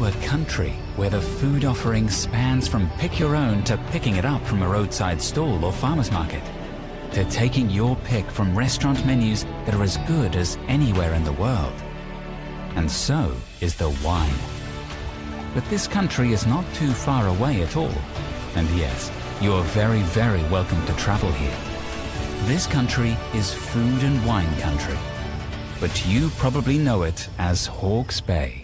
a country where the food offering spans from pick your own to picking it up from a roadside stall or farmer's market, to taking your pick from restaurant menus that are as good as anywhere in the world. And so is the wine. But this country is not too far away at all. And yes, you're very, very welcome to travel here. This country is food and wine country, but you probably know it as Hawke's Bay.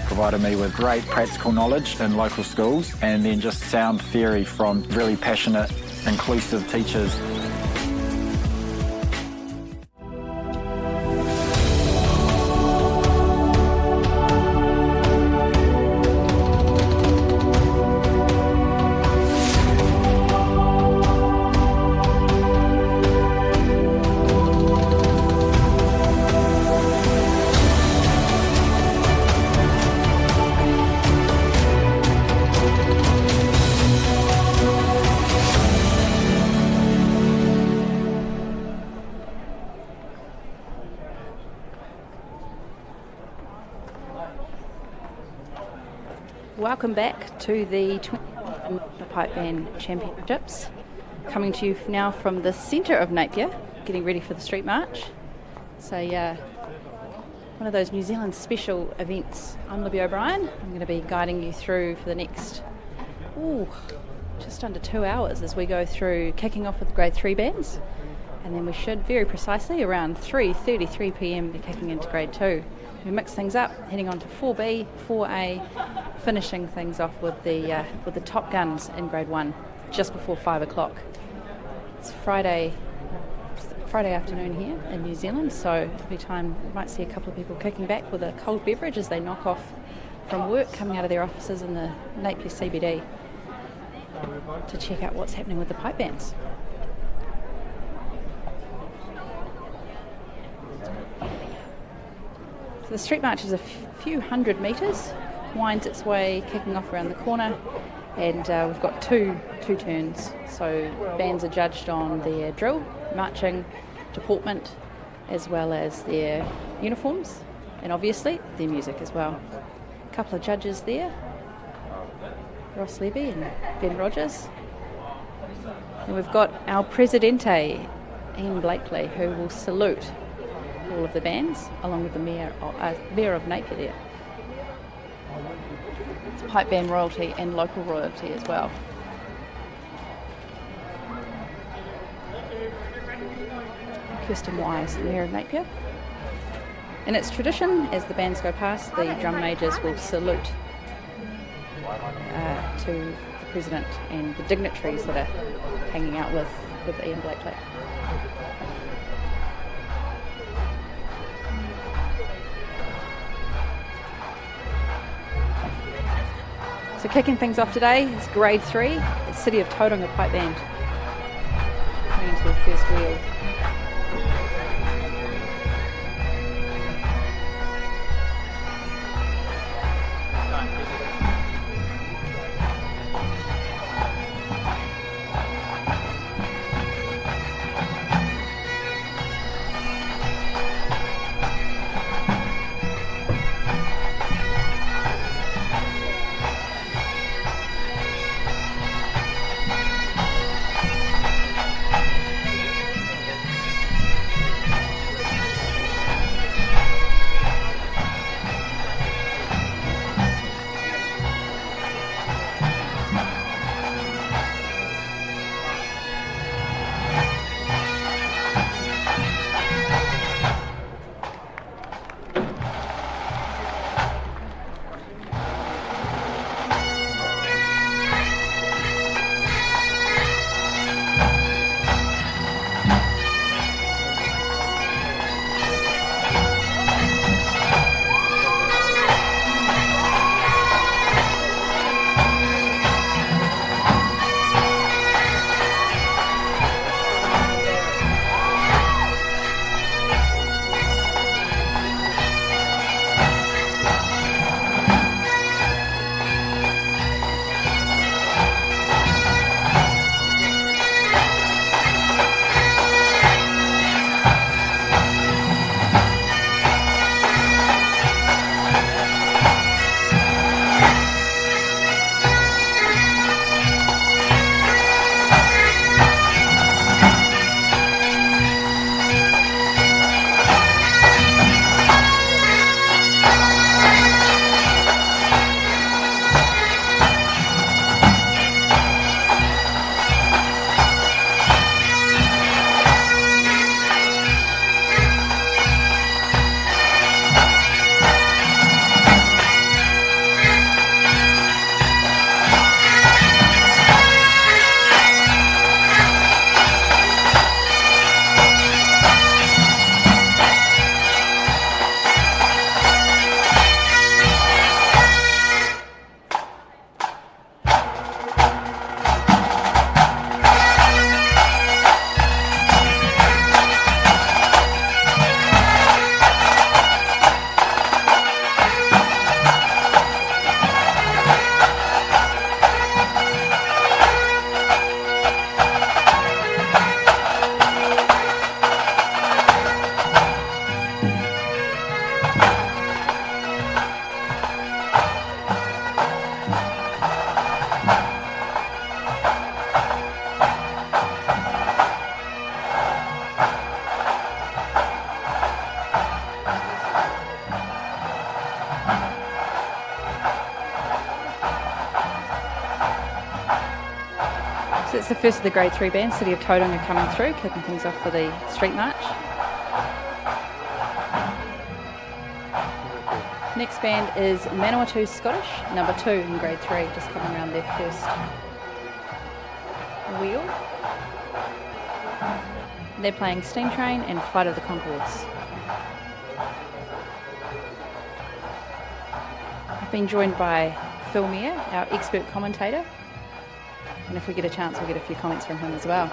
Provided me with great practical knowledge in local schools, and then just sound theory from really passionate, inclusive teachers. Welcome back to the 2021 Pipe Band Championships. Coming to you now from the centre of Napier, getting ready for the street march. So one of those New Zealand special events. I'm Libby O'Brien. I'm going to be guiding you through for the next just under 2 hours as we go through kicking off with grade 3 bands, and then we should very precisely around 3:33 p.m. be kicking into grade 2. We mix things up, heading on to 4B, 4A, finishing things off with the top guns in grade 1, just before 5 o'clock. It's Friday afternoon here in New Zealand, so every time you might see a couple of people kicking back with a cold beverage as they knock off from work, coming out of their offices in the Napier CBD to check out what's happening with the pipe bands. So the street march is a few hundred metres, winds its way, kicking off around the corner, and we've got two turns. So bands are judged on their drill, marching, deportment, as well as their uniforms, and obviously their music as well. A couple of judges there, Ross Levy and Ben Rogers. And we've got our Presidente, Ian Blakely, who will salute all of the bands, along with the Mayor of Napier there. It's pipe band royalty and local royalty as well. Kirsten Wise, the Mayor of Napier. In its tradition, as the bands go past, the drum majors will salute to the President and the dignitaries that are hanging out with Ian Blakely. So kicking things off today is grade 3, the City of Tauranga Pipe Band. Coming into the first wheel. So it's the first of the Grade 3 bands, City of Tauranga coming through, kicking things off for the street march. Next band is Manawatu Scottish No. 2 in Grade 3, just coming around their first wheel. They're playing Steam Train and Flight of the Conchords. I've been joined by Phil Mear, our expert commentator, and if we get a chance we'll get a few comments from him as well.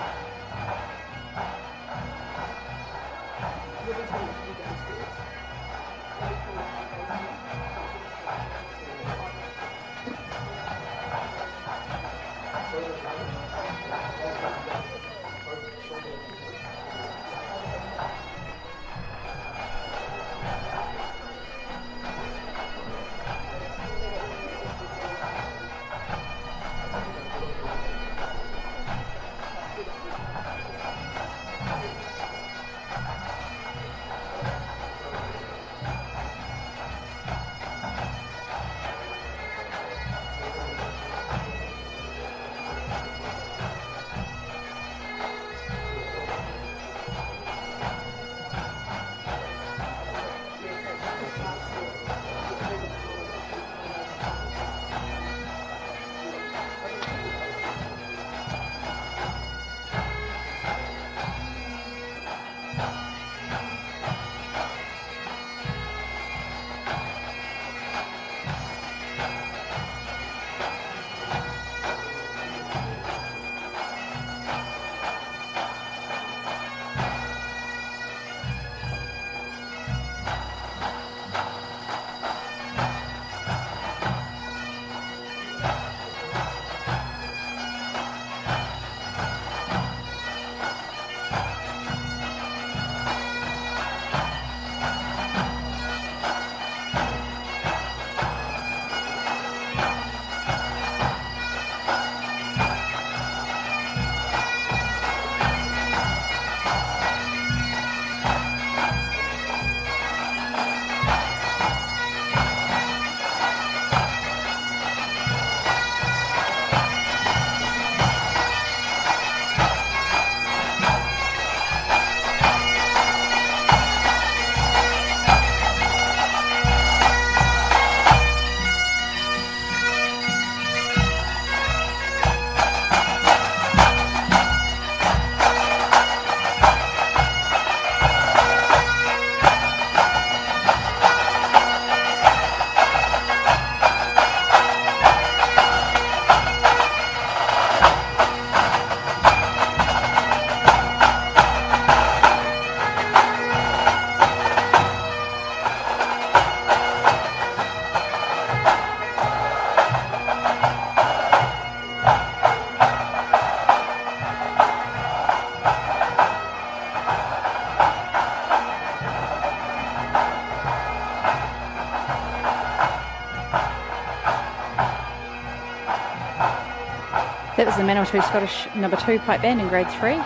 That was the Manawatu Scottish No. 2 pipe band in Grade 3.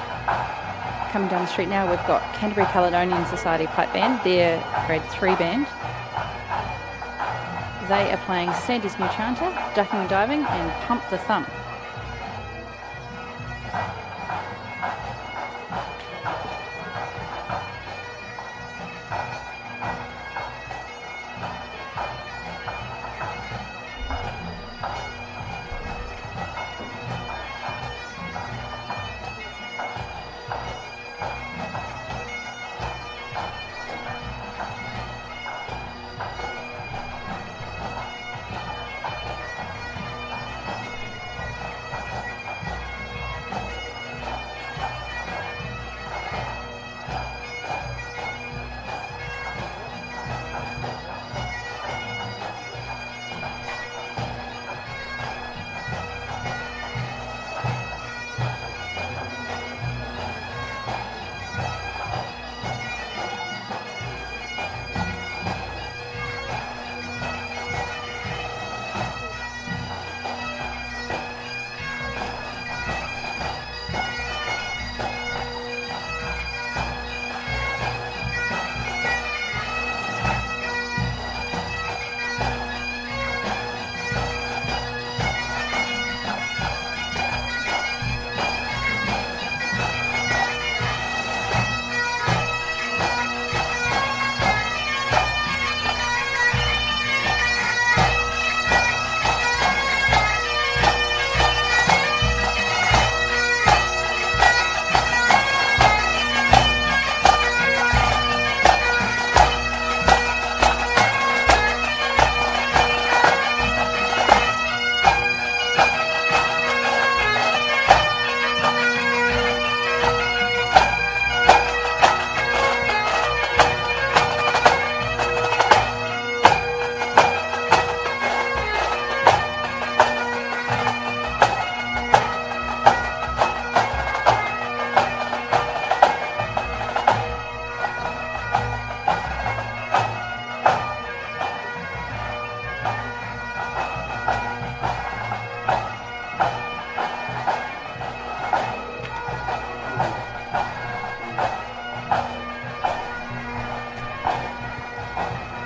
Coming down the street now, we've got Canterbury Caledonian Society pipe band, their Grade 3 band. They are playing Sandy's New Chanter, Ducking and Diving, and Pump the Thump.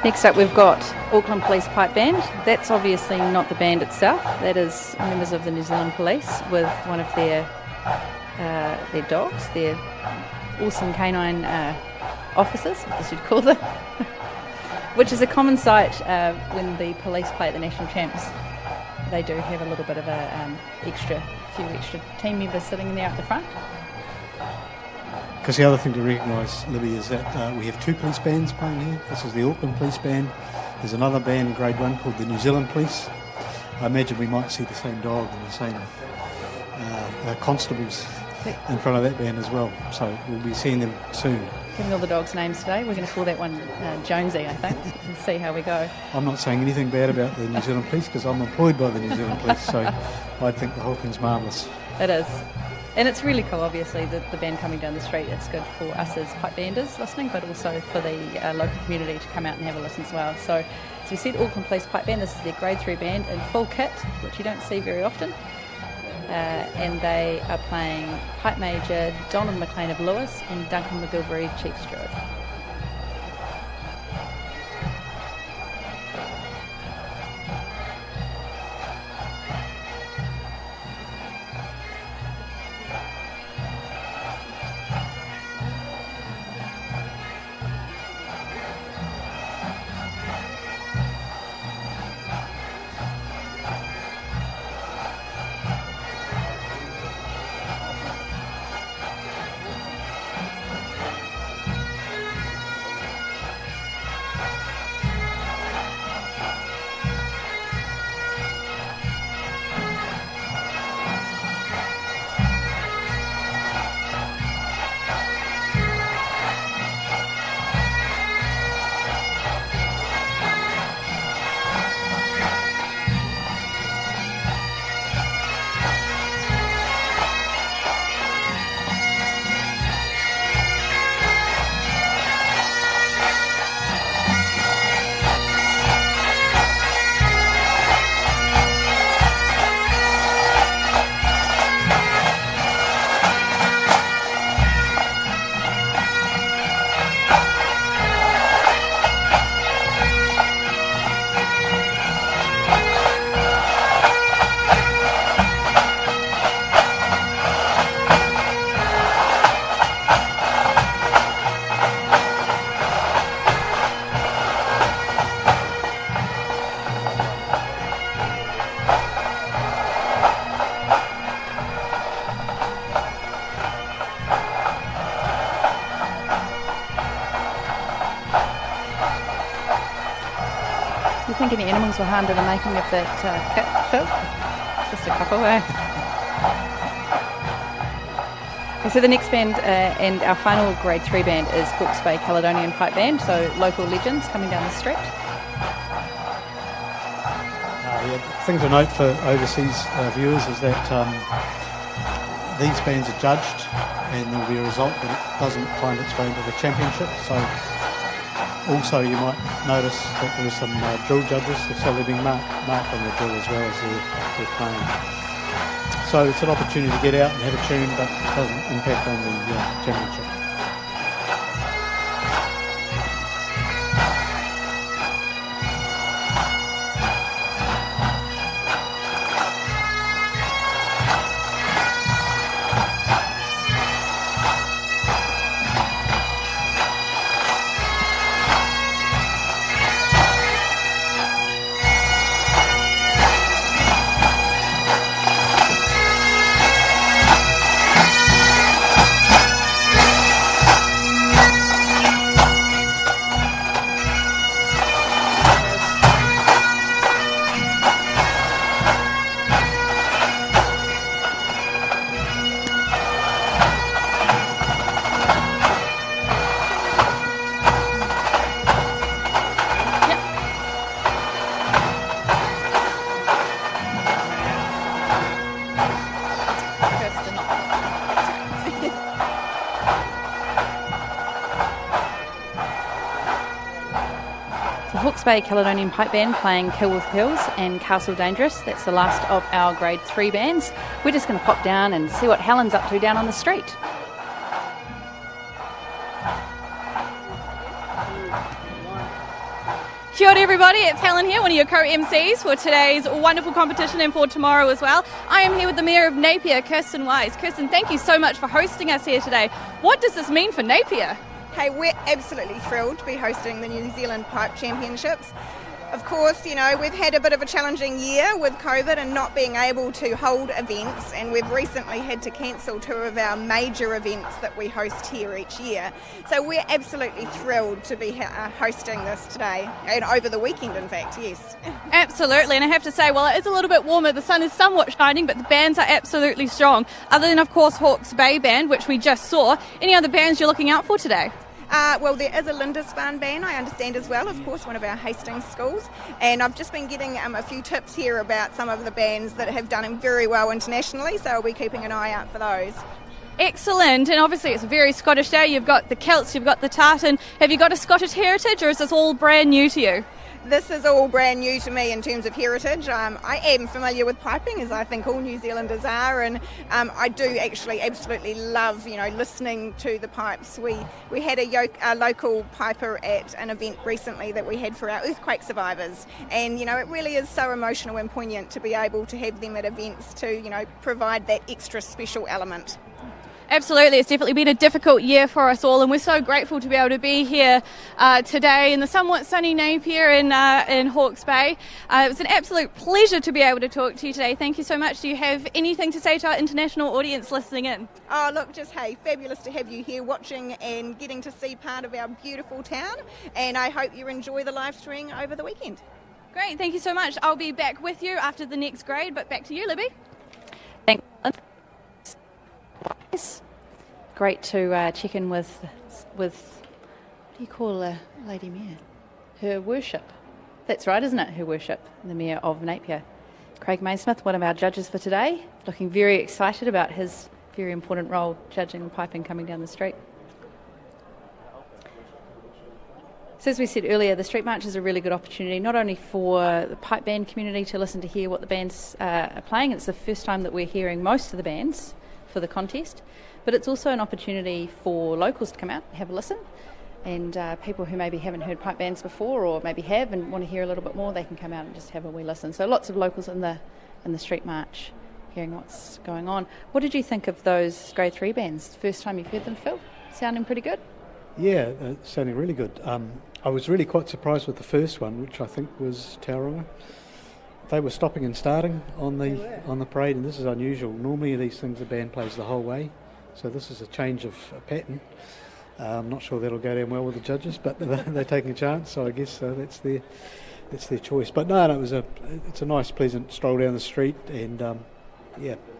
Next up, we've got Auckland Police Pipe Band. That's obviously not the band itself. That is members of the New Zealand Police with one of their dogs, their awesome canine officers, as you'd call them, which is a common sight when the police play at the National Champs. They do have a little bit of a few extra team members sitting in there at the front. Because the other thing to recognise, Libby, is that we have two police bands playing here. This is the Auckland Police Band. There's another band in Grade 1 called the New Zealand Police. I imagine we might see the same dog and the same constables in front of that band as well. So we'll be seeing them soon. Giving all the dogs names today. We're going to call that one Jonesy, I think, and see how we go. I'm not saying anything bad about the New Zealand Police because I'm employed by the New Zealand Police, so I think the whole thing's marvellous. It is. And it's really cool, obviously, the band coming down the street. It's good for us as pipe banders listening, but also for the local community to come out and have a listen as well. So, as we said, Auckland Police Pipe Band, this is their Grade 3 band in full kit, which you don't see very often. And they are playing Pipe Major Donald McLean of Lewis and Duncan McGilvery, Chief Steward. You think any animals were harmed in the making of that kit, Phil? Just a couple, eh? Okay, so the next band and our final Grade 3 band is Hawke's Bay Caledonian Pipe Band, so local legends coming down the street. Thing to note for overseas viewers is that these bands are judged and there will be a result, but it doesn't find its way into the championship. So also you might notice that there are some drill judges, so they're being marked on the drill as well as they're playing. So it's an opportunity to get out and have a tune, but it doesn't impact on the championship. Hawke's Bay Caledonian Pipe Band playing Kilworth Hills and Castle Dangerous. That's the last of our Grade 3 bands. We're just going to pop down and see what Helen's up to down on the street. Kia ora everybody, it's Helen here, one of your co-MCs for today's wonderful competition and for tomorrow as well. I am here with the Mayor of Napier, Kirsten Wise. Kirsten, thank you so much for hosting us here today. What does this mean for Napier? Hey, we're absolutely thrilled to be hosting the New Zealand Pipe Championships. Of course, you know, we've had a bit of a challenging year with COVID and not being able to hold events, and we've recently had to cancel 2 of our major events that we host here each year. So we're absolutely thrilled to be hosting this today, and over the weekend, in fact, yes. Absolutely, and I have to say, well, it is a little bit warmer, the sun is somewhat shining, but the bands are absolutely strong. Other than, of course, Hawke's Bay Band, which we just saw, any other bands you're looking out for today? Well, there is a Lindisfarne band, I understand as well, of course, one of our Hastings schools. And I've just been getting a few tips here about some of the bands that have done very well internationally, so I'll be keeping an eye out for those. Excellent, and obviously it's a very Scottish day. You've got the Celts, you've got the tartan. Have you got a Scottish heritage, or is this all brand new to you? This is all brand new to me in terms of heritage. I am familiar with piping, as I think all New Zealanders are, and I do actually absolutely love, you know, listening to the pipes. We had a local piper at an event recently that we had for our earthquake survivors, and you know, it really is so emotional and poignant to be able to have them at events to, you know, provide that extra special element. Absolutely, it's definitely been a difficult year for us all, and we're so grateful to be able to be here today in the somewhat sunny Napier in Hawke's Bay. It was an absolute pleasure to be able to talk to you today. Thank you so much. Do you have anything to say to our international audience listening in? Oh, look, just hey, fabulous to have you here watching and getting to see part of our beautiful town, and I hope you enjoy the live stream over the weekend. Great, thank you so much. I'll be back with you after the next grade, but back to you, Libby. Thanks. Great to check in with what do you call a Lady Mayor? Her Worship. That's right, isn't it? Her Worship, the Mayor of Napier. Craig Maysmith, one of our judges for today, looking very excited about his very important role judging the piping coming down the street. So as we said earlier, the Street March is a really good opportunity, not only for the pipe band community to listen to hear what the bands are playing. It's the first time that we're hearing most of the bands for the contest, but it's also an opportunity for locals to come out, have a listen, and people who maybe haven't heard pipe bands before or maybe have and want to hear a little bit more, they can come out and just have a wee listen. So lots of locals in the Street March hearing what's going on. What did you think of those grade 3 bands? First time you've heard them, Phil? Sounding pretty good? Yeah, sounding really good. I was really quite surprised with the first one, which I think was Tauranga. They were stopping and starting on the parade, and this is unusual. Normally these things the band plays the whole way, so this is a change of pattern. I'm not sure that'll go down well with the judges, but they're taking a chance, so I guess that's their choice. But no, it's a nice, pleasant stroll down the street, and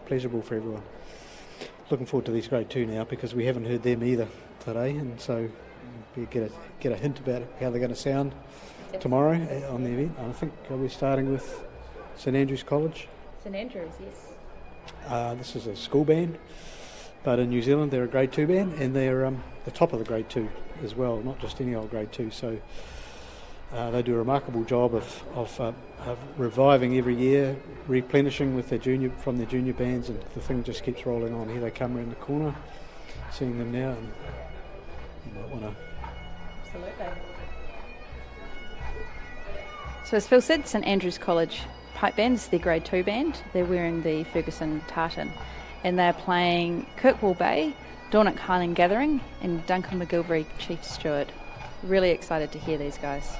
pleasurable for everyone. Looking forward to these grade 2 now, because we haven't heard them either today, and so we get a hint about how they're going to sound tomorrow on the event. I think we're starting with St Andrews College. St Andrews, yes. This is a school band, but in New Zealand they're a grade 2 band, and they're the top of the grade 2 as well, not just any old grade 2. So they do a remarkable job of reviving every year, replenishing with their junior bands, and the thing just keeps rolling on. Here they come around the corner, seeing them now, and you might want to. Absolutely. So as Phil said, St Andrews College pipe band is their grade 2 band. They're wearing the Ferguson tartan, and they're playing Kirkwall Bay, Dornoch Highland Gathering, and Duncan McGilvery Chief Steward. Really excited to hear these guys.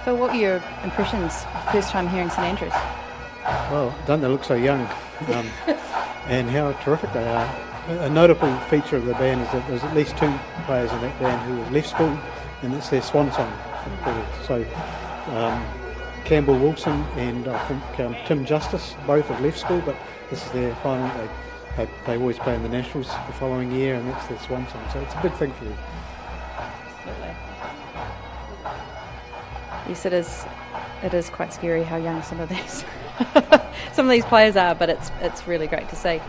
Phil, what were your impressions first time hearing St Andrews? Well, don't they look so young? And how terrific they are. A notable feature of the band is that there's at least 2 players in that band who have left school, and it's their swan song for the period. So Campbell Wilson and I think Tim Justice both have left school, but this is their final. They always play in the Nationals the following year, and that's their swan song. So it's a big thing for them. Yes, it is quite scary how young some of these players are, but it's really great to see.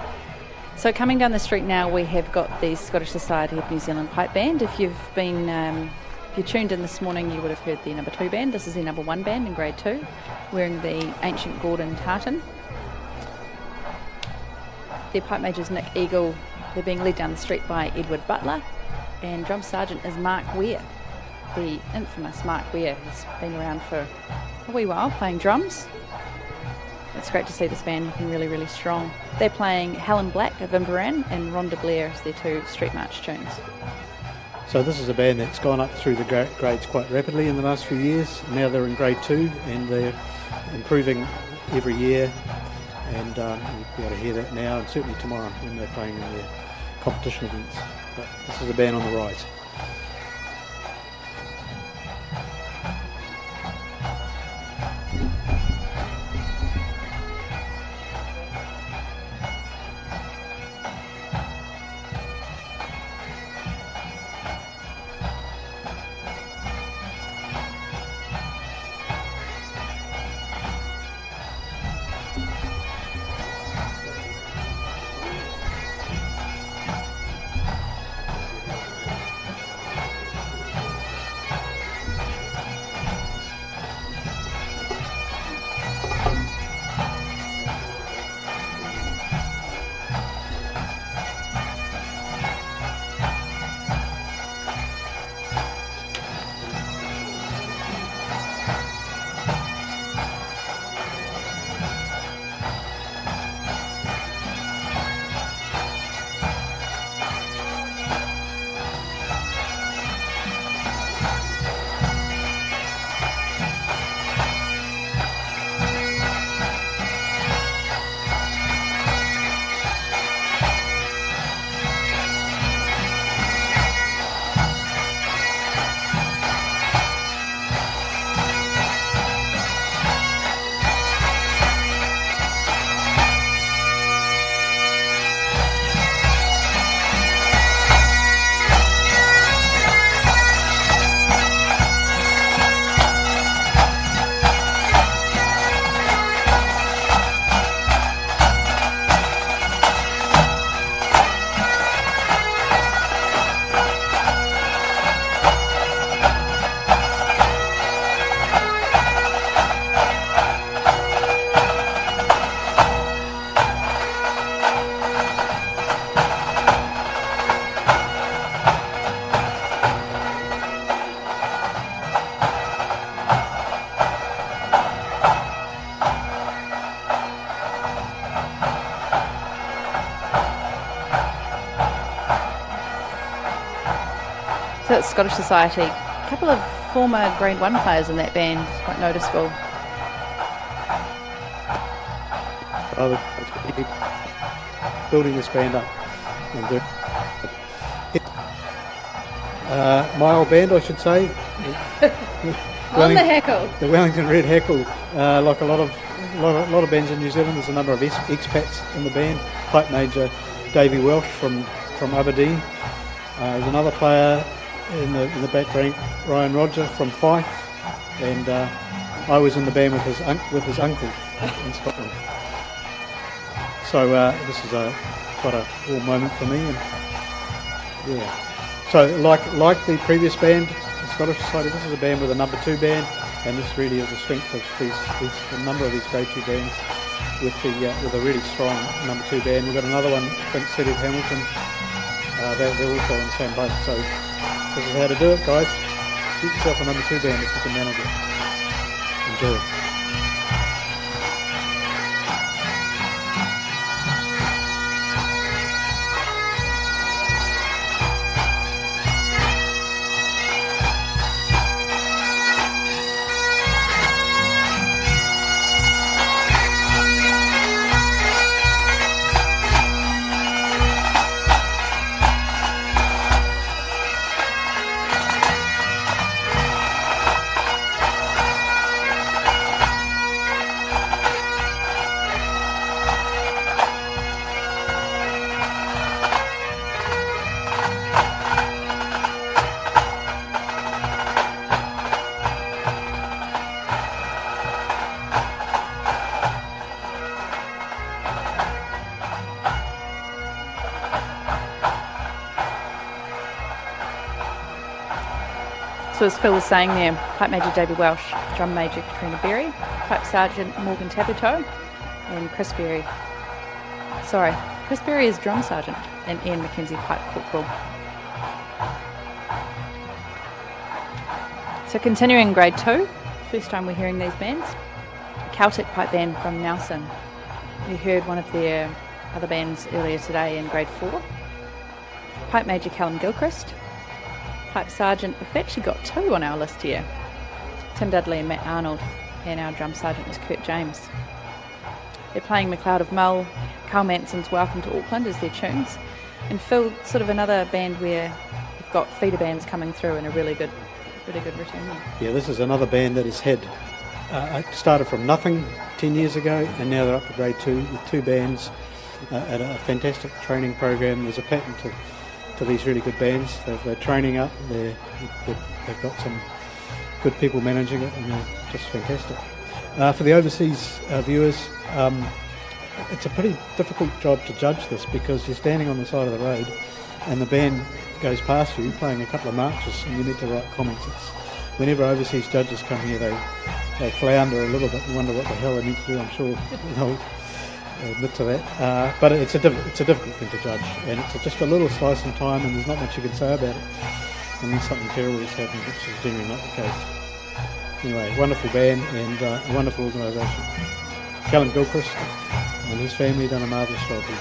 So coming down the street now, we have got the Scottish Society of New Zealand Pipe Band. If you've been if you tuned in this morning, you would have heard the number 2 band. This is the number 1 band in grade 2, wearing the ancient Gordon tartan. Their pipe major's Nick Eagle. They're being led down the street by Edward Butler, and drum sergeant is Mark Ware. The infamous Mark Ware has been around for a wee while playing drums. It's great to see this band looking really, really strong. They're playing Helen Black of Invercargill and Rhonda Blair as their 2 street march tunes. So this is a band that's gone up through the grades quite rapidly in the last few years. Now they're in grade 2 and they're improving every year, and you'll be able to hear that now and certainly tomorrow when they're playing in their competition events. But this is a band on the rise. So that's Scottish Society. A couple of former grade 1 players in that band, it's quite noticeable. Building this band up. My old band, I should say. On the Hackle. The Wellington Red Hackle. Like a lot of bands in New Zealand, there's a number of expats in the band. Pipe major Davey Welsh from Aberdeen. There's another player in the back rank, Ryan Roger from Fife, and I was in the band with his uncle in Scotland. So this is quite a cool moment for me, and yeah. So like the previous band, the Scottish Society, this is a band with a number 2 band, and this really is the strength of a number of these grade 2 bands with a really strong number 2 band. We've got another one, I think, City of Hamilton. They're also in the same boat. So this is how to do it, guys. Get yourself a number 2 band if you can manage it. Enjoy it. So as Phil was saying there, Pipe Major Davey Welsh, Drum Major Katrina Berry, Pipe Sergeant Morgan Tabuto, and Chris Berry. Sorry, Chris Berry is Drum Sergeant, and Ian McKenzie, Pipe Corporal. So continuing grade 2, first time we're hearing these bands. Celtic Pipe Band from Nelson. We heard one of their other bands earlier today in grade 4. Pipe Major Callum Gilchrist. Pipe Sergeant, we've actually got 2 on our list here. Tim Dudley and Matt Arnold, and our Drum Sergeant is Kurt James. They're playing McLeod of Mull, Carl Manson's Welcome to Auckland as their tunes. And Phil, sort of another band where you've got feeder bands coming through and a really good routine there. Yeah, this is another band that has had, started from nothing 10 years ago, and now they're up to grade 2 with 2 bands at a fantastic training program. There's a pattern to these really good bands. They're training up, they've got some good people managing it, and they're just fantastic. For the overseas viewers, it's a pretty difficult job to judge this, because you're standing on the side of the road and the band goes past you playing a couple of marches, and you need to write comments. Whenever overseas judges come here, they flounder a little bit and wonder what the hell they need to do. I'm sure they'll admit to that. But it's a difficult thing to judge, and it's just a little slice in time, and there's not much you can say about it. And then something terrible has happened, which is generally not the case. Anyway, wonderful band and a wonderful organisation. Callum Gilchrist and his family done a marvellous job here.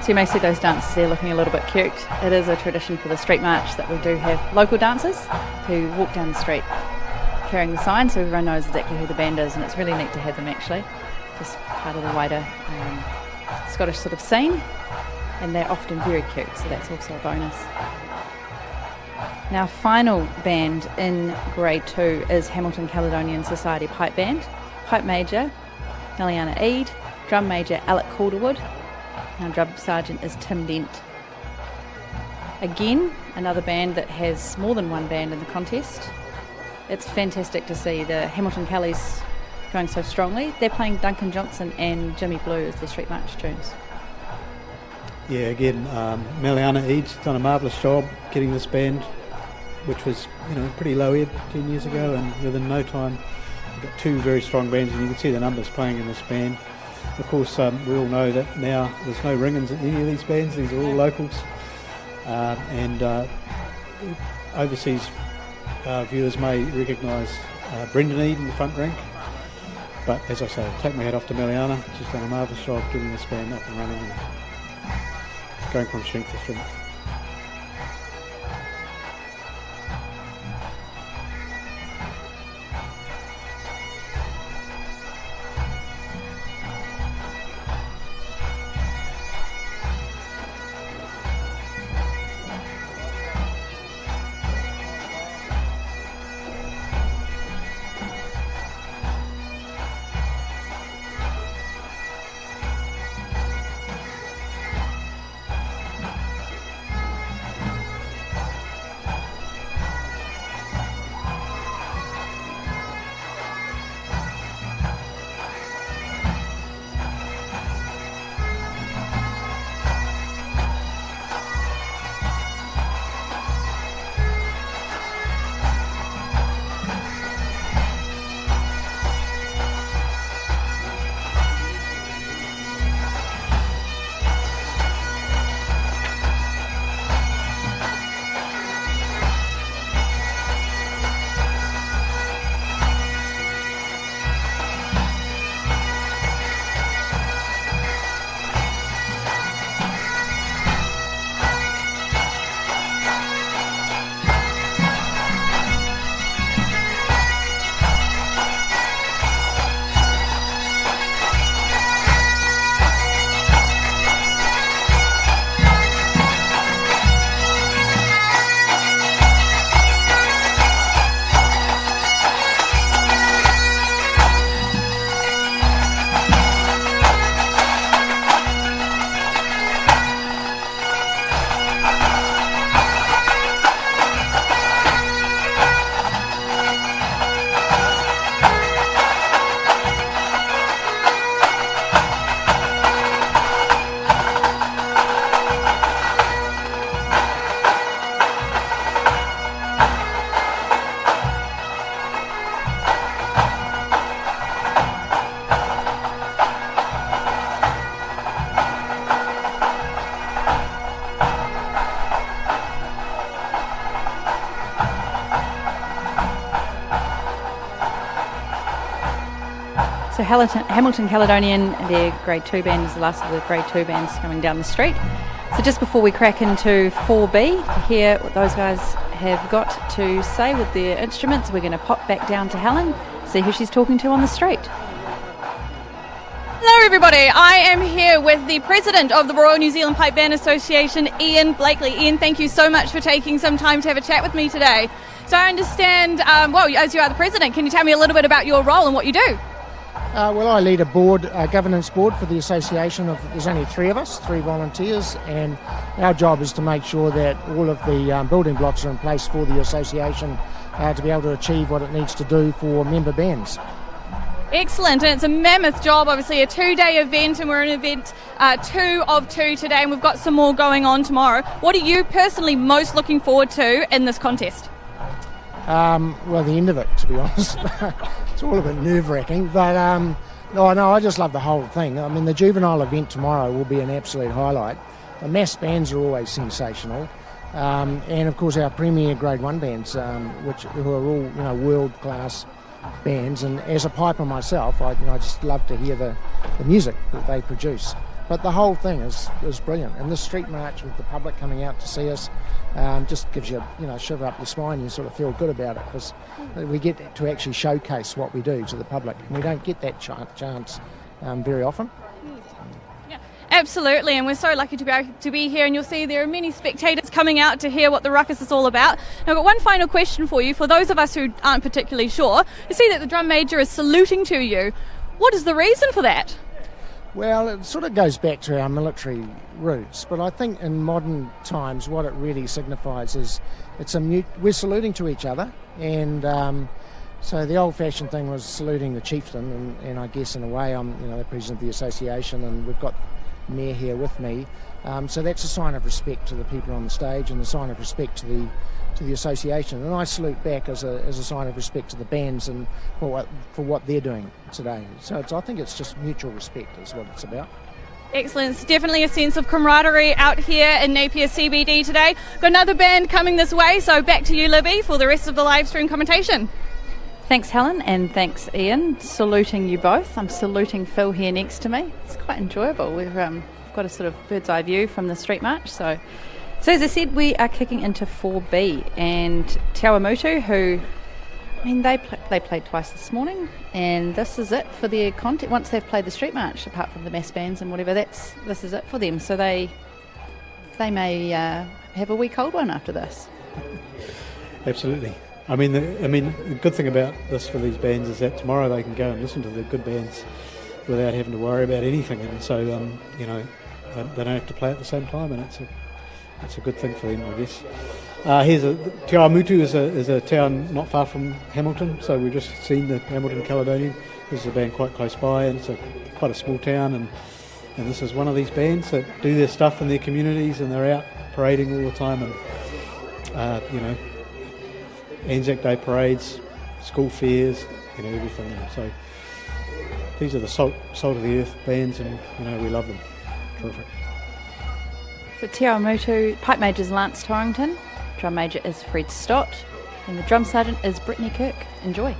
So you may see those dancers there looking a little bit cute. It is a tradition for the street march that we do have local dancers who walk down the street carrying the sign, so everyone knows exactly who the band is, and it's really neat to have them actually. Just part of the wider Scottish sort of scene, and they're often very cute, so that's also a bonus. Now, final band in grade 2 is Hamilton Caledonian Society Pipe Band. Pipe Major Meliana Eade, Drum Major Alec Calderwood. Our Drum Sergeant is Tim Dent. Again, another band that has more than one band in the contest. It's fantastic to see the Hamilton Callies going so strongly. They're playing Duncan Johnson and Jimmy Blue as their street march tunes. Yeah, again, Meliana Eade's done a marvellous job getting this band, which was pretty low ebb 10 years ago, and within no time we've got 2 very strong bands, and you can see the numbers playing in this band. Of course, we all know that now there's no ring-ins in any of these bands. These are all locals, and overseas viewers may recognise Brendan Eade in the front rank, but as I say, take my hat off to Meliana. She's done a marvellous job getting this band up and running and going from strength to strength. So Hamilton Caledonian, their Grade 2 band is the last of the Grade 2 bands coming down the street. So just before we crack into 4B, to hear what those guys have got to say with their instruments, we're going to pop back down to Helen, see who she's talking to on the street. Hello everybody, I am here with the President of the Royal New Zealand Pipe Band Association, Ian Blakely. Ian, thank you so much for taking some time to have a chat with me today. So I understand, as you are the President, can you tell me a little bit about your role and what you do? Well, I lead a governance board for the association. There's only 3 of us, 3 volunteers, and our job is to make sure that all of the building blocks are in place for the association to be able to achieve what it needs to do for member bands. Excellent, and it's a mammoth job, obviously a 2-day event, and we're in event 2 of 2 today, and we've got some more going on tomorrow. What are you personally most looking forward to in this contest? Well, the end of it, to be honest. It's all a bit nerve-wracking, but no, I just love the whole thing. I mean, the juvenile event tomorrow will be an absolute highlight. The mass bands are always sensational, and of course our premier Grade 1 bands, who are all world-class bands. And as a piper myself, I just love to hear the music that they produce. But the whole thing is brilliant, and this street march with the public coming out to see us just gives you a shiver up your spine. You sort of feel good about it because we get to actually showcase what we do to the public, and we don't get that chance very often. Yeah, absolutely, and we're so lucky to be here, and you'll see there are many spectators coming out to hear what the ruckus is all about. Now, I've got one final question for you. For those of us who aren't particularly sure, you see that the drum major is saluting to you. What is the reason for that? Well, it sort of goes back to our military roots, but I think in modern times what it really signifies is we're saluting to each other, and so the old-fashioned thing was saluting the chieftain, and I guess in a way I'm the president of the association, and we've got the mayor here with me, so that's a sign of respect to the people on the stage and a sign of respect to the association, and I salute back as a sign of respect to the bands and for what they're doing today. So I think it's just mutual respect is what it's about. Excellent. It's definitely a sense of camaraderie out here in Napier CBD today. Got another band coming this way, so back to you, Libby, for the rest of the live stream commentation. Thanks, Helen, and thanks, Ian. Saluting you both. I'm saluting Phil here next to me. It's quite enjoyable. We've got a sort of bird's eye view from the street march, so as I said, we are kicking into 4B, and Awamutu, who, they played twice this morning, and this is it for their content. Once they've played the street march, apart from the mass bands and whatever, this is it for them. So they may have a wee cold one after this. Absolutely. I mean, the good thing about this for these bands is that tomorrow they can go and listen to the good bands without having to worry about anything, and so they don't have to play at the same time, and it's a good thing for them, I guess. Awamutu is a town not far from Hamilton, so we've just seen the Hamilton Caledonian. This is a band quite close by, and it's quite a small town, and this is one of these bands that do their stuff in their communities, and they're out parading all the time, and Anzac Day parades, school fairs, everything. And so these are the salt of the earth bands, and we love them. Terrific. So Awamutu, pipe major is Lance Torrington, drum major is Fred Stott, and the drum sergeant is Brittany Kirk. Enjoy.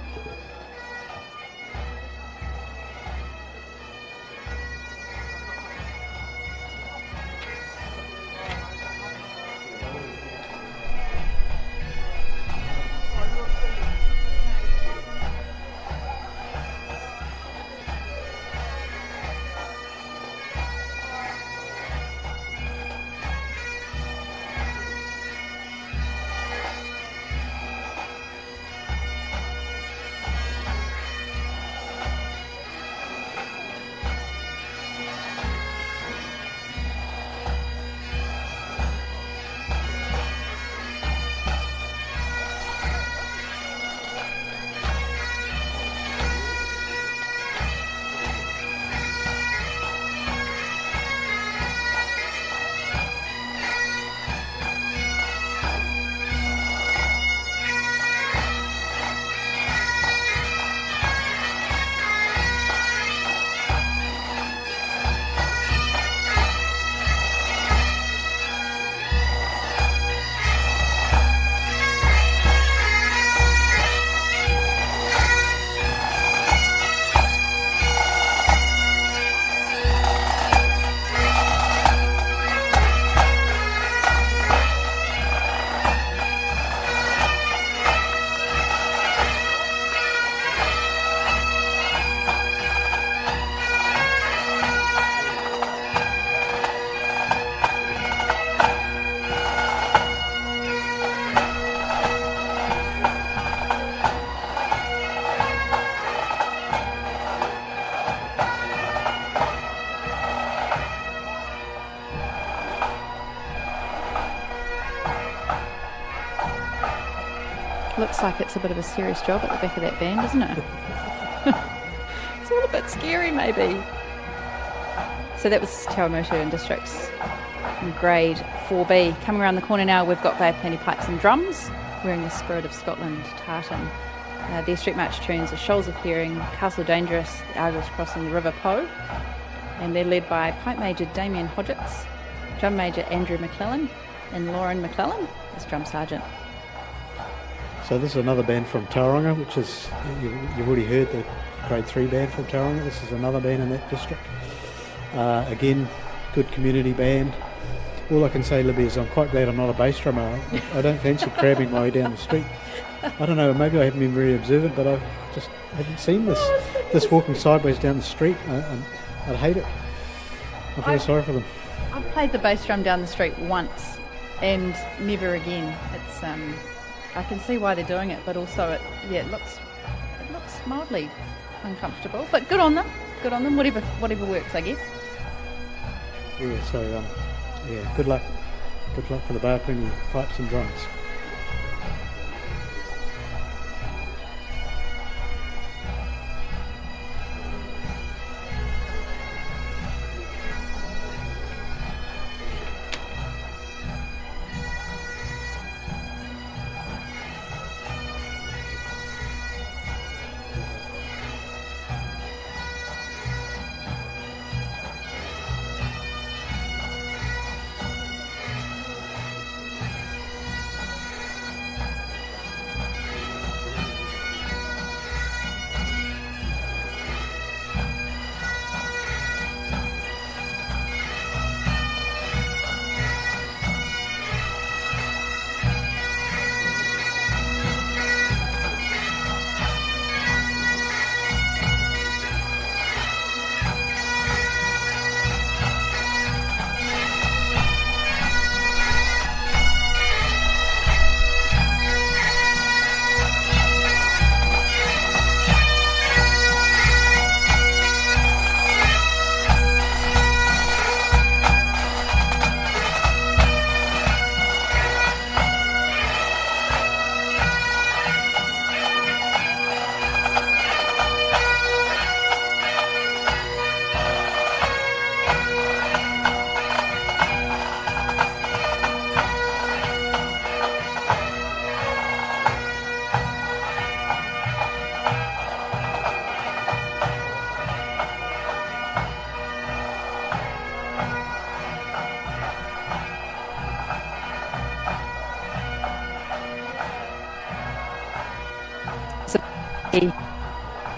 like it's a bit of a serious job at the back of that band, doesn't it? It's all a bit scary, maybe. So that was Awamutu Districts in grade 4B. Coming around the corner now, we've got Plenty Pipes and Drums, wearing the Spirit of Scotland tartan. Their street march tunes are Shoals of Herring, Castle Dangerous, the Argos crossing the River Po, and they're led by Pipe Major Damien Hodgetts, Drum Major Andrew McClellan, and Lauren McClellan as Drum Sergeant. So this is another band from Tauranga, which is, you've already heard the grade 3 band from Tauranga. This is another band in that district. Again, good community band. All I can say, Libby, is I'm quite glad I'm not a bass drummer. I don't fancy crabbing my way down the street. I don't know, maybe I haven't been very observant, but I just haven't seen this walking sideways down the street. I'd hate it. I feel sorry for them. I've played the bass drum down the street once and never again. It's I can see why they're doing it, but also it looks mildly uncomfortable. But good on them. Whatever works, I guess. Yeah. So good luck. Good luck for the Bay of Plenty Pipes and Drums.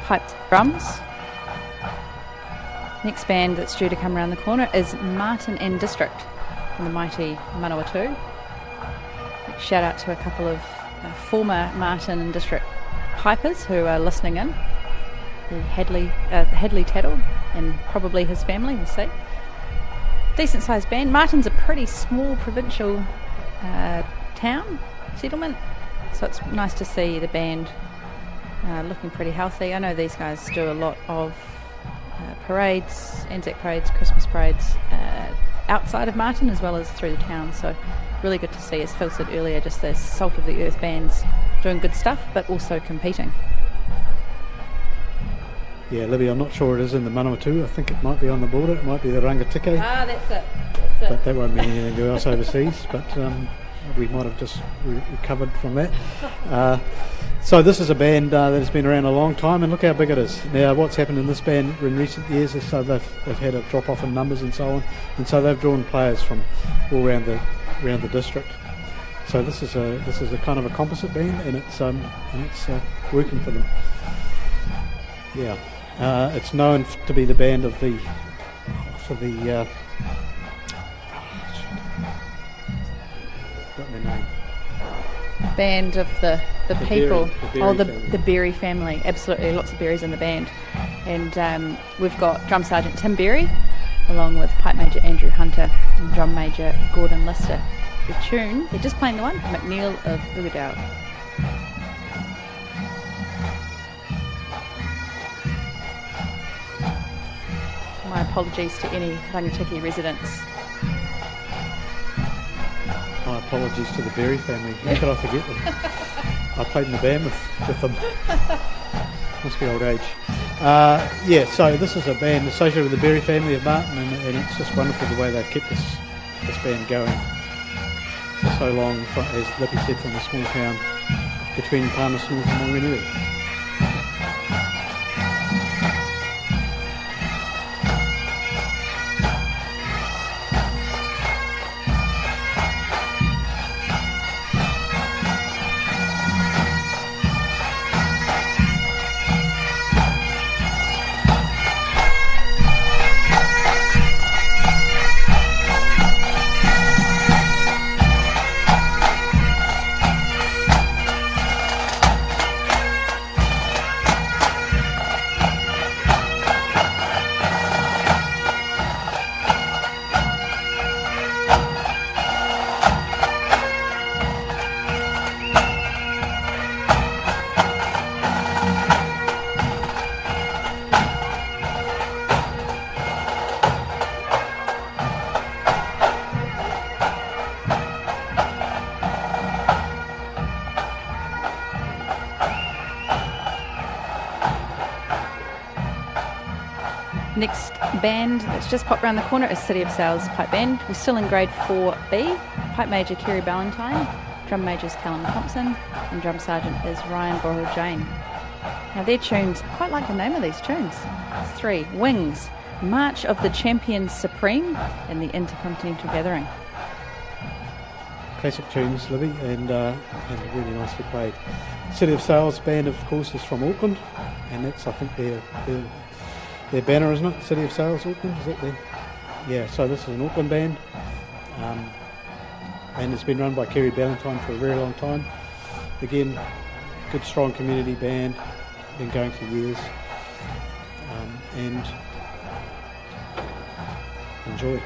Pipes, drums. Next band that's due to come around the corner is Marton District from the mighty Manawatu. Shout out to a couple of former Marton District pipers who are listening in. The Hadley Tattle and probably his family, we'll see. Decent sized band. Marton's a pretty small provincial town, settlement, so it's nice to see the band looking pretty healthy. I know these guys do a lot of parades, Anzac parades, Christmas parades outside of Marton as well as through the town, so really good to see, as Phil said earlier, just the salt of the earth bands doing good stuff but also competing. Yeah, Libby, I'm not sure it is in the Manawatu. I think it might be on the border. It might be the Rangatike. That's it. But that won't mean anything to us overseas. But we might have just recovered from that. So this is a band that has been around a long time, and look how big it is. Now, what's happened in this band in recent years is so they've had a drop off in numbers and so on, and so they've drawn players from all around the district. So this is a kind of a composite band, and it's working for them. Yeah. It's known to be the band of the got their name. Band of the people. Berry the Berry family. Absolutely, lots of berries in the band. And we've got Drum Sergeant Tim Berry, along with Pipe Major Andrew Hunter and Drum Major Gordon Lister. The tune, they're just playing the one, McNeil of Ugadao. My apologies to any Rangatiki residents. My apologies to the Berry family. How could I forget them? I played in the band with them. Must be old age. So this is a band associated with the Berry family of Marton, and it's just wonderful the way they've kept this band going for so long, as Lippy said, from a small town between Palmerston and Wanganui. Next band that's just popped around the corner is City of Sales Pipe Band. We're still in grade 4B. Pipe Major Kerry Ballantyne, Drum Major is Callum Thompson, and Drum Sergeant is Ryan Borrell Jane. Now their tunes, I quite like the name of these tunes. It's 3. Wings, March of the Champions Supreme, and the Intercontinental Gathering. Classic tunes, Libby, and really nicely played. City of Sales Band, of course, is from Auckland, and that's, I think, their banner, isn't it? City of Sales, Auckland, is that there? Yeah, so this is an Auckland band, and it's been run by Kerry Ballantyne for a very long time. Again, good strong community band, been going for years, and enjoy.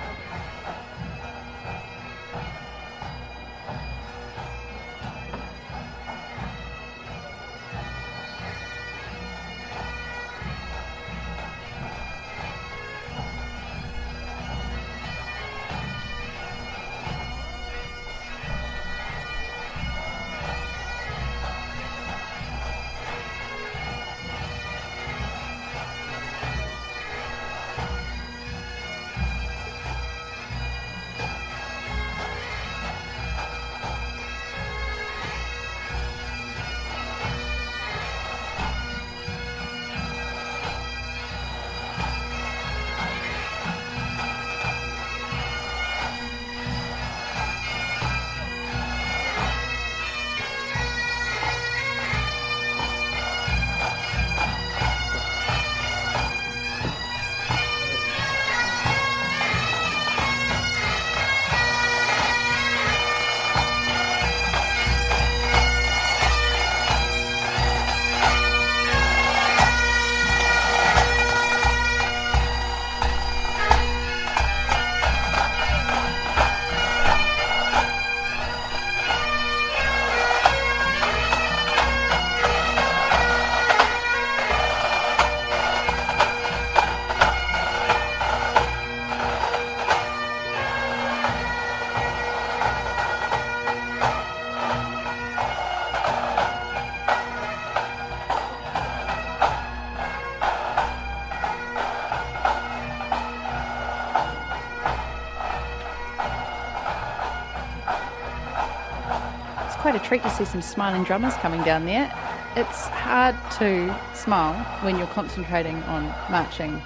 Quite a treat to see some smiling drummers coming down there. It's hard to smile when you're concentrating on marching,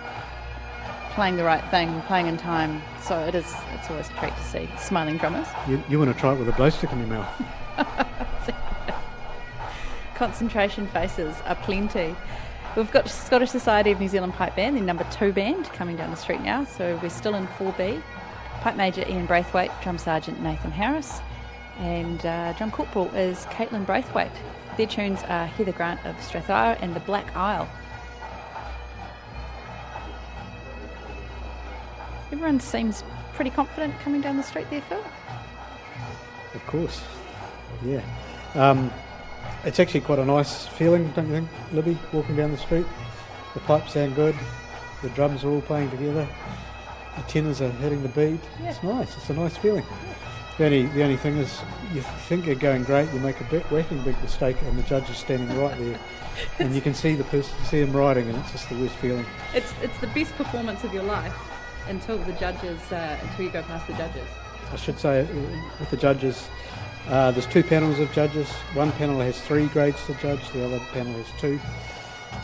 playing the right thing, playing in time. So it's always a treat to see smiling drummers. You want to try it with a blow stick in your mouth. Concentration faces are plenty. We've got Scottish Society of New Zealand Pipe Band, the number 2 band, coming down the street now. So we're still in 4B. Pipe Major Ian Braithwaite, Drum Sergeant Nathan Harris, and Drum Corporal is Caitlin Braithwaite. Their tunes are Heather Grant of Strathire and The Black Isle. Everyone seems pretty confident coming down the street there, Phil. Of course, yeah. It's actually quite a nice feeling, don't you think, Libby, walking down the street? The pipes sound good, the drums are all playing together, the tenors are hitting the beat. Yeah. It's nice, it's a nice feeling. The only thing is, you think you're going great, you make a whacking big mistake, and the judge is standing right there, and you can see him riding, and it's just the worst feeling. It's the best performance of your life until you go past the judges. I should say, with the judges, there's 2 panels of judges. One panel has 3 grades to judge, the other panel has 2.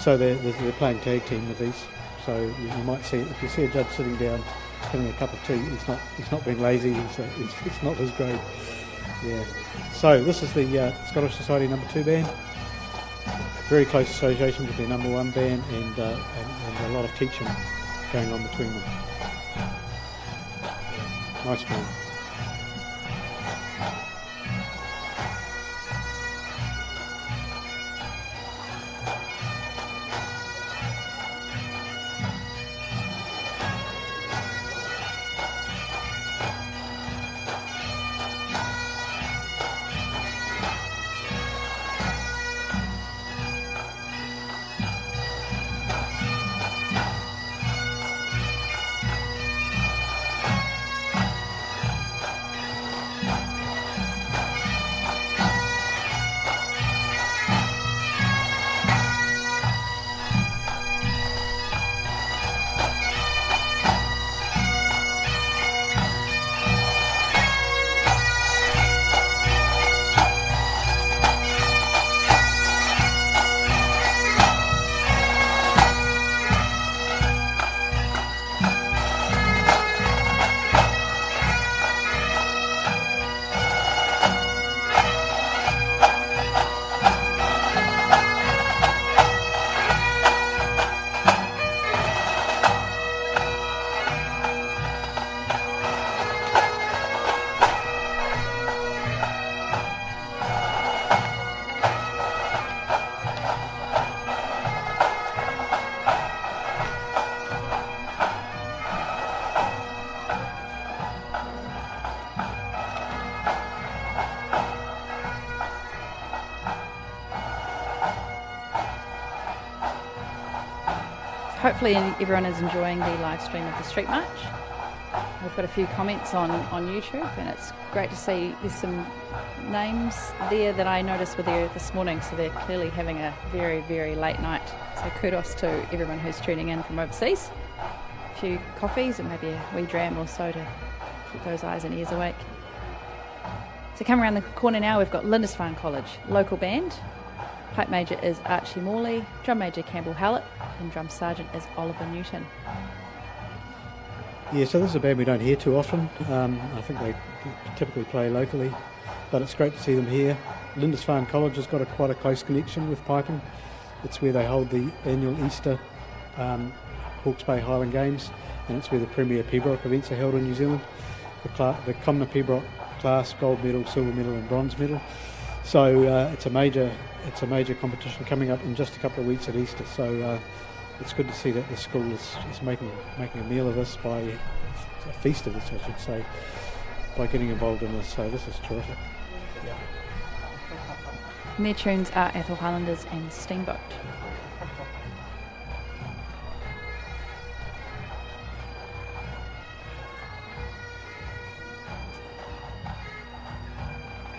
So they're playing tag team with these. So you might see, if you see a judge sitting down having a cup of tea, he's not being lazy. It's not his grade. Yeah. So this is the Scottish Society No. 2 band. Very close association with their No. 1 band, and a lot of teaching going on between them. Nice band. Hopefully everyone is enjoying the live stream of the Street March. We've got a few comments on YouTube, and it's great to see there's some names there that I noticed were there this morning, so they're clearly having a very, very late night. So kudos to everyone who's tuning in from overseas. A few coffees and maybe a wee dram or so to keep those eyes and ears awake. So come around the corner now, we've got Lindisfarne College, local band. Pipe major is Archie Morley, drum major Campbell Hallett, and drum sergeant is Oliver Newton. Yeah, so this is a band we don't hear too often. I think they typically play locally, but it's great to see them here. Lindisfarne College has got quite a close connection with piping. It's where they hold the annual Easter Hawke's Bay Highland Games, and it's where the premier Pibroch events are held in New Zealand. The Commoner Pibroch class, gold medal, silver medal and bronze medal. So it's a major competition coming up in just a couple of weeks at Easter. So it's good to see that the school is making a meal of this, by a feast of this, I should say, by getting involved in this. So this is terrific. And their tunes are Athol Highlanders and Steamboat.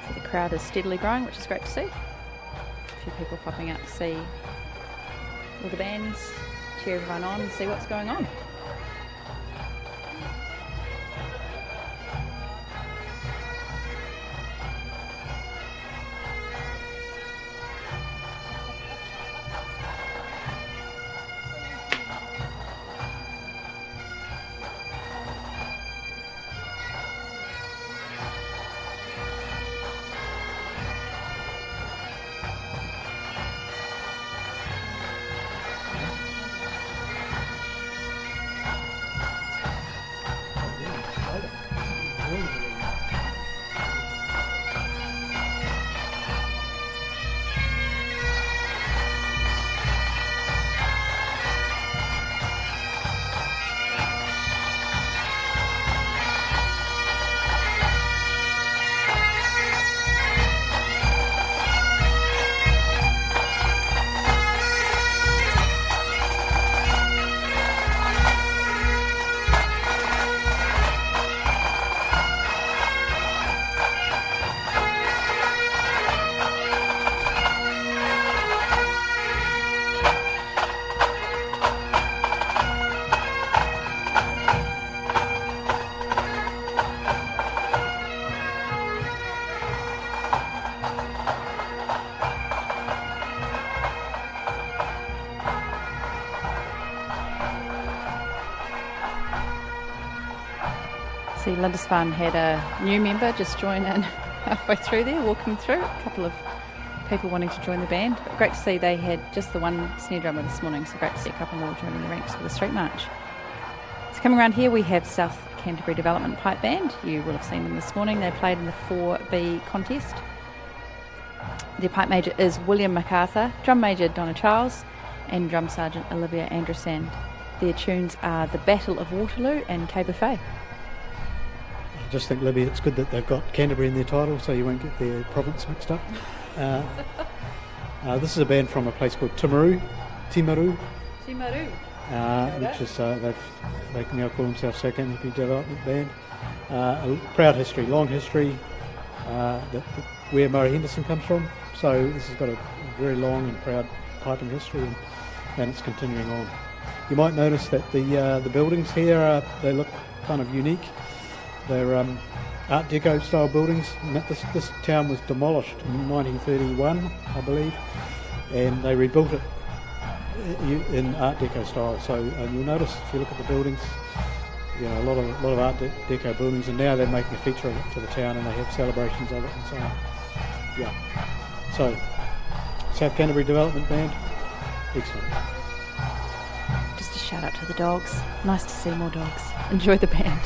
So the crowd is steadily growing, which is great to see. A few people popping out to see all the bands, cheer everyone on and see what's going on. See, Lindisfarne had a new member just join in halfway through there, walking through. A couple of people wanting to join the band. But great to see they had just the one snare drummer this morning, so great to see a couple more joining the ranks for the street march. So coming around here we have South Canterbury Development Pipe Band. You will have seen them this morning. They played in the 4B contest. Their pipe major is William MacArthur, drum major Donna Charles, and drum sergeant Olivia Andresen. Their tunes are The Battle of Waterloo and K Buffet. I just think, Libby, it's good that they've got Canterbury in their title so you won't get their province mixed up. This is a band from a place called Timaru, which is they can now call themselves South Canterbury Development Band. A proud history, long history, where Murray Henderson comes from. So this has got a very long and proud piping history, and it's continuing on. You might notice that the buildings here they look kind of unique. They're Art Deco style buildings. This town was demolished in 1931, I believe, and they rebuilt it in Art Deco style. So you'll notice if you look at the buildings, you know, a lot of Art Deco buildings, and now they're making a feature of it for the town, and they have celebrations of it and so on. Yeah. So South Canterbury Development Band, excellent. Just a shout out to the dogs. Nice to see more dogs. Enjoy the band.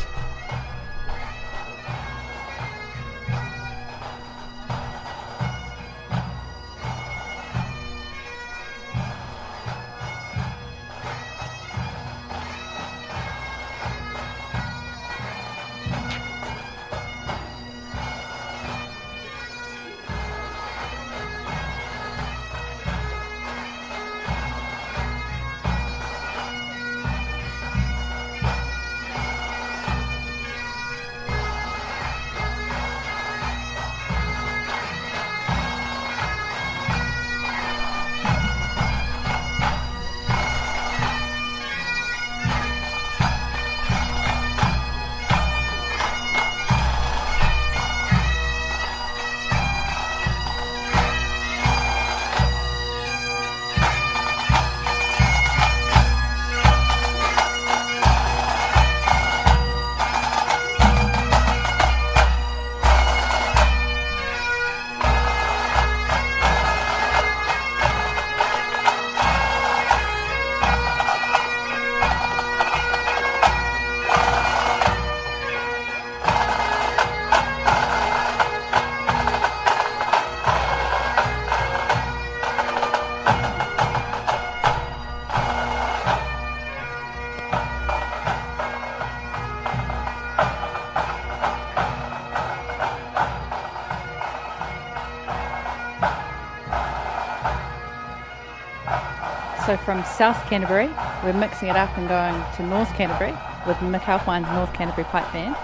So from South Canterbury, we're mixing it up and going to North Canterbury with McAlpines North Canterbury Pipe Band.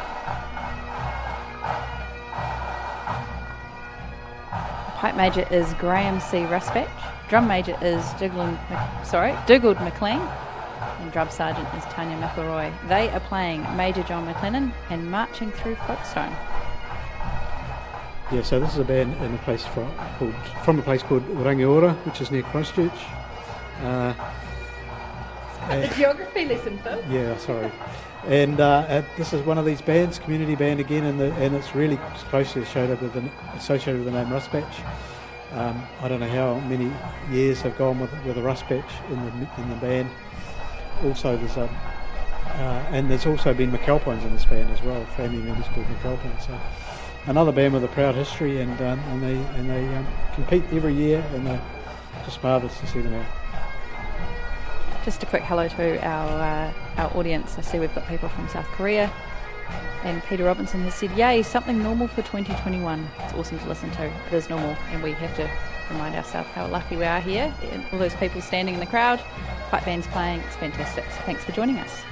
Pipe major is Graham C. Ruspatch. Drum major is Dougal McLean. And drum sergeant is Tanya McElroy. They are playing Major John McLennan and Marching Through Folkestone. Yeah, so this is a band in a place from a place called Rangiora, which is near Christchurch. The geography lesson, Phil. Yeah, sorry. And this is one of these bands, community band again, and it's really closely associated with the name Ruspatch. I don't know how many years have gone with the Ruspatch in the band. Also, there's also been McAlpines in this band as well. Family members called McAlpines. So another band with a proud history, and they compete every year, and they're just marvellous to see them out. Just a quick hello to our audience. I see we've got people from South Korea, and Peter Robinson has said, "Yay, something normal for 2021." It's awesome to listen to. It is normal, and we have to remind ourselves how lucky we are here. And all those people standing in the crowd, pipe bands playing, it's fantastic. So thanks for joining us.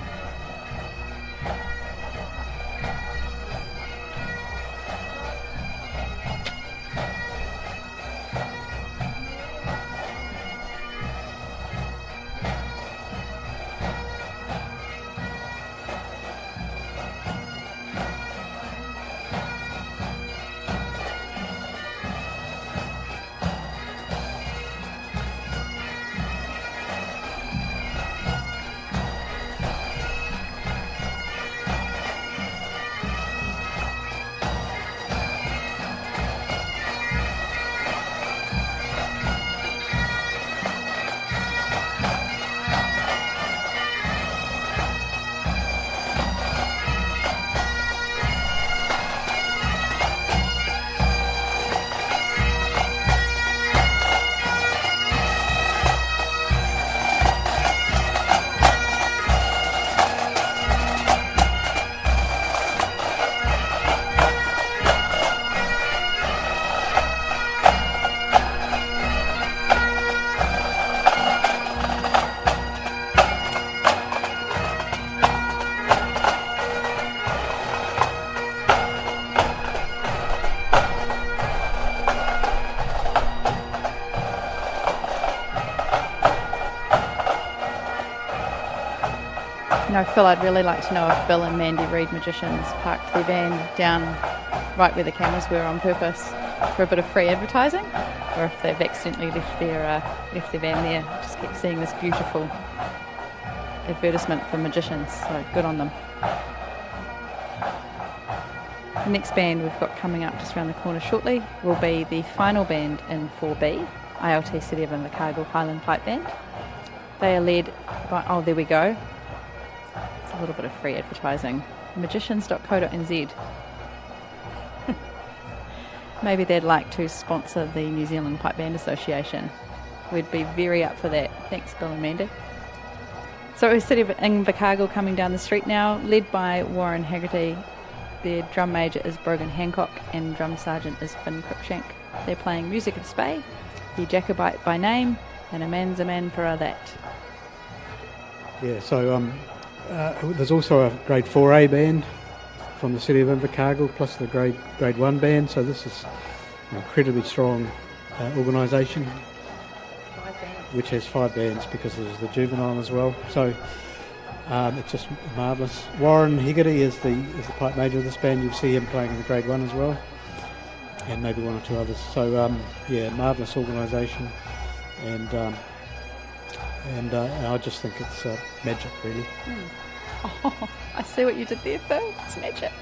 Phil, I'd really like to know if Bill and Mandy Reid Magicians parked their van down right where the cameras were on purpose for a bit of free advertising, or if they've accidentally left their van there. Just keep seeing this beautiful advertisement for magicians, so good on them. The next band we've got coming up just around the corner shortly will be the final band in 4B, ILT City of Invercargill Highland Pipe Band. They are led by, oh, there we go. It's a little bit of free advertising. Magicians.co.nz. Maybe they'd like to sponsor the New Zealand Pipe Band Association. We'd be very up for that. Thanks, Bill and Mandy. So City of Invercargill coming down the street now, led by Warren Haggerty. Their drum major is Brogan Hancock and drum sergeant is Finn Cruikshank. They're playing Music of Spey, The Jacobite by Name, and A Man's a Man for a That. Yeah, so there's also a grade 4A band from the City of Invercargill, plus the grade 1 band, so this is an incredibly strong organisation, which has 5 bands because there's the juvenile as well. So it's just marvellous. Warren Hegarty is the pipe major of this band. You'll see him playing in the grade 1 as well, and maybe 1 or 2 others. So yeah, marvellous organisation, and I just think it's magic, really. Oh, I see what you did there, Phil. It's magic.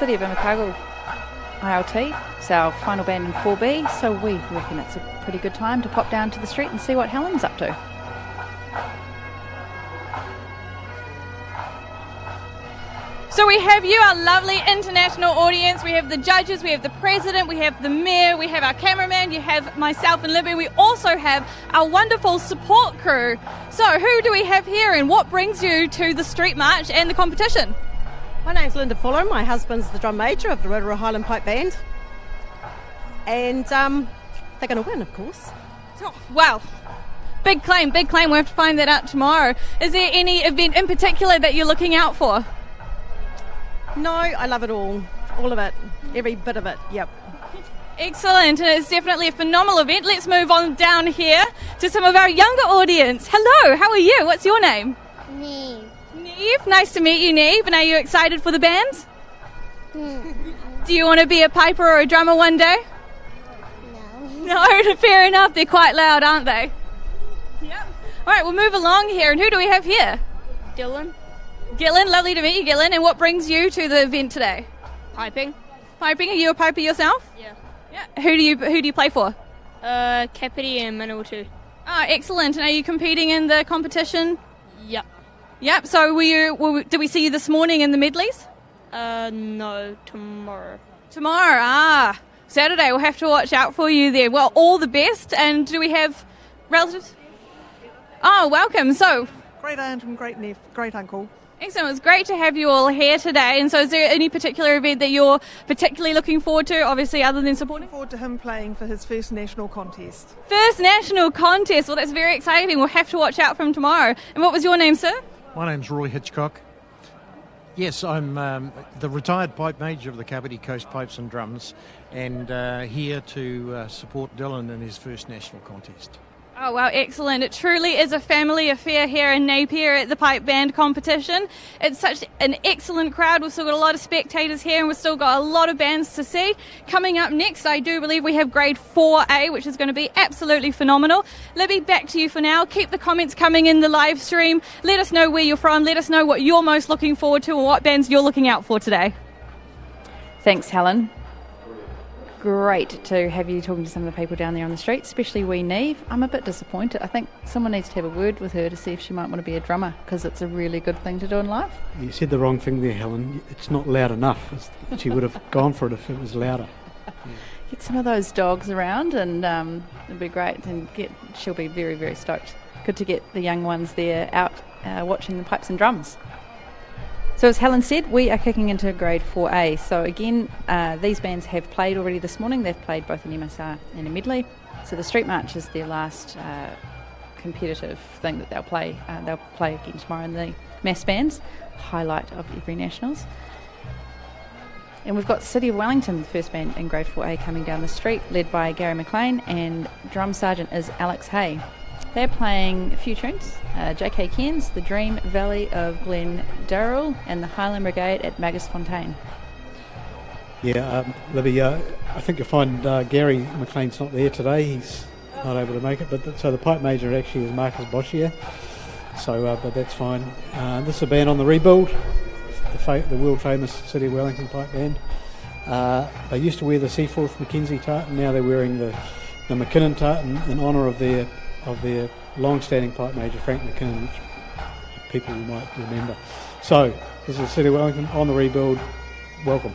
City of Invercargill ILT. It's our final band in 4B, so we reckon it's a pretty good time to pop down to the street and see what Helen's up to. So we have you, our lovely international audience. We have the judges, we have the president, we have the mayor, we have our cameraman, you have myself and Libby. We also have our wonderful support crew. So who do we have here and what brings you to the street march and the competition? My name's Linda Fuller. My husband's the drum major of the Rotorua Highland Pipe Band. And they're going to win, of course. Oh, wow. Big claim, big claim. We'll have to find that out tomorrow. Is there any event in particular that you're looking out for? No, I love it all of it, every bit of it, yep. Excellent, and it's definitely a phenomenal event. Let's move on down here to some of our younger audience. Hello, how are you? What's your name? Neve. Neve, nice to meet you, Neve. And are you excited for the band? Do you want to be a piper or a drummer one day? No. No, fair enough. They're quite loud, aren't they? Yep. All right, we'll move along here. And who do we have here? Dylan. Gillen, lovely to meet you, Gillen. And what brings you to the event today? Piping. Piping. Are you a piper yourself? Yeah. Yeah. Who do you play for? Kapiti and Manawatu. Oh, excellent. And are you competing in the competition? Yep. Yep. So did we see you this morning in the medleys? No, tomorrow. Tomorrow, Saturday. We'll have to watch out for you there. Well, all the best. And do we have relatives? Oh, welcome. So, Great aunt and great uncle. Excellent. It was great to have you all here today. And so is there any particular event that you're particularly looking forward to, obviously, other than supporting? Looking forward to him playing for his first national contest. First national contest. Well, that's very exciting. We'll have to watch out for him tomorrow. And what was your name, sir? My name's Roy Hitchcock. Yes, I'm the retired pipe major of the Kapiti Coast Pipes and Drums, and here to support Dylan in his first national contest. Oh, wow, excellent. It truly is a family affair here in Napier at the pipe band competition. It's such an excellent crowd. We've still got a lot of spectators here and we've still got a lot of bands to see. Coming up next, I do believe we have grade 4A, which is going to be absolutely phenomenal. Libby, back to you for now. Keep the comments coming in the live stream. Let us know where you're from. Let us know what you're most looking forward to and what bands you're looking out for today. Thanks, Helen. Great to have you talking to some of the people down there on the street, especially wee Neve. I'm a bit disappointed. I think someone needs to have a word with her to see if she might want to be a drummer, because it's a really good thing to do in life. You said the wrong thing there, Helen. It's not loud enough. She would have gone for it if it was louder. Get some of those dogs around and it'd be great. And she'll be very, very stoked. Good to get the young ones there out watching the pipes and drums. So as Helen said, we are kicking into grade 4A. So again, these bands have played already this morning. They've played both in MSR and in Medley. So the Street March is their last competitive thing that they'll play. They'll play again tomorrow in the mass bands, highlight of every Nationals. And we've got City of Wellington, the first band in grade 4A, coming down the street, led by Gary McLean, and drum sergeant is Alex Hay. They're playing a few tunes, J.K. Cairns, The Dream Valley of Glen Darrell, and the Highland Brigade at Magus Fontaine. Yeah, Libby, I think you'll find Gary McLean's not there today. He's not able to make it. But so the pipe major actually is Marcus Boschier. So, but that's fine. This is a band on the rebuild, the world famous City of Wellington pipe band. They used to wear the Seaforth Mackenzie tartan. Now they're wearing the McKinnon tartan in honour of their long-standing pipe major, Frank McKinnon, which people might remember. So, this is City of Wellington on the rebuild. Welcome.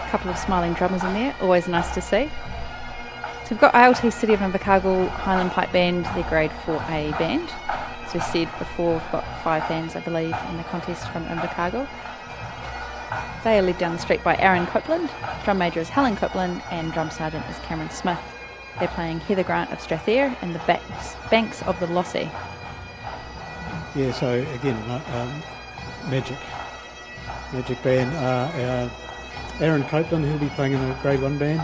Couple of smiling drummers in there, always nice to see. So we've got ILT City of Invercargill Highland Pipe Band, their grade 4A band. As we said before, we've got 5 bands, I believe, in the contest from Invercargill. They are led down the street by Aaron Copeland, drum major is Helen Copeland, and drum sergeant is Cameron Smith. They're playing Heather Grant of Strathair and the Banks of the Lossy. Yeah, so again, Magic band. Aaron Copeland, who'll be playing in the grade 1 band.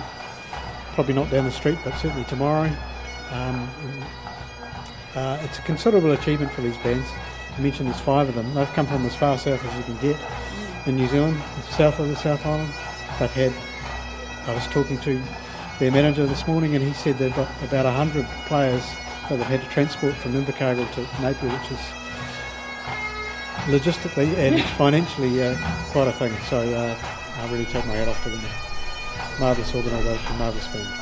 Probably not down the street, but certainly tomorrow. It's a considerable achievement for these bands. I mentioned there's 5 of them. They've come from as far south as you can get in New Zealand, south of the South Island. I was talking to their manager this morning, and he said they've got about 100 players that they've had to transport from Invercargill to Napier, which is logistically and financially quite a thing. So I really take my hat off to them. Marvellous organisation, marvellous band.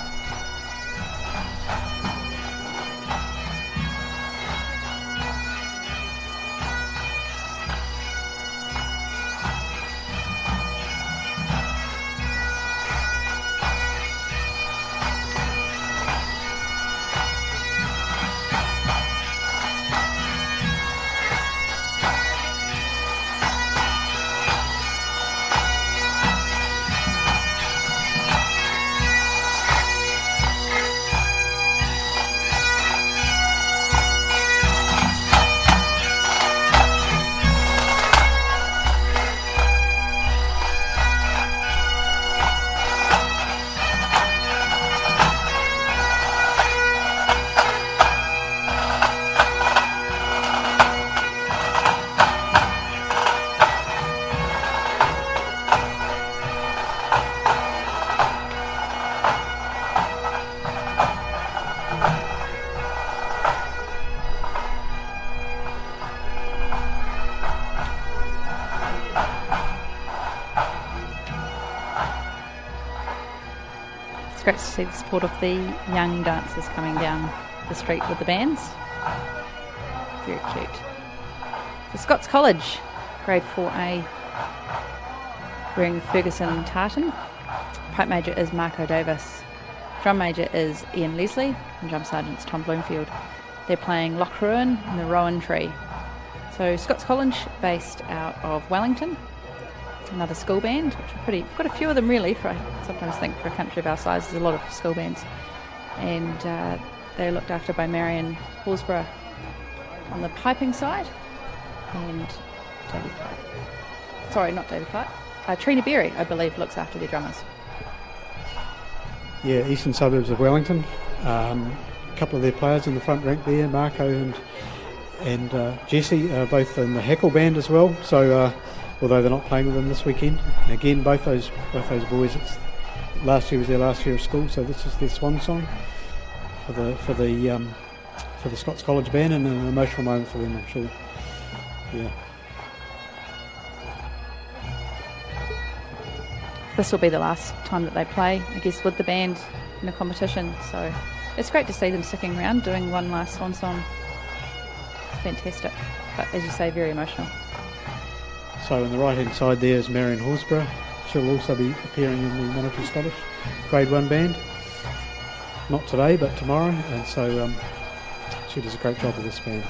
It's great to see the support of the young dancers coming down the street with the bands. Very cute. The Scots College, grade 4A, wearing the Ferguson tartan. Pipe major is Marco Davis. Drum major is Ian Leslie, and drum sergeant's Tom Bloomfield. They're playing Loch Ruin and the Rowan Tree. So Scots College, based out of Wellington. Another school band, which are pretty, got a few of them really, for I sometimes think for a country of our size there's a lot of school bands. And they're looked after by Marion Horsburgh on the piping side, and David Clark. Sorry, not David Clark. Trina Berry, I believe, looks after their drummers. Yeah, eastern suburbs of Wellington. A couple of their players in the front rank there, Marco and Jesse, are both in the Hackle band as well. So although they're not playing with them this weekend, again both those boys. Last year was their last year of school, so this is their swan song for the Scots College band, and an emotional moment for them, I'm sure. Yeah. This will be the last time that they play, I guess, with the band in a competition. So it's great to see them sticking around, doing one last swan song. It's fantastic, but as you say, very emotional. So on the right hand side there is Marion Horsburgh. She'll also be appearing in the Manawatu Scottish Grade 1 band. Not today, but tomorrow, and so she does a great job with this band.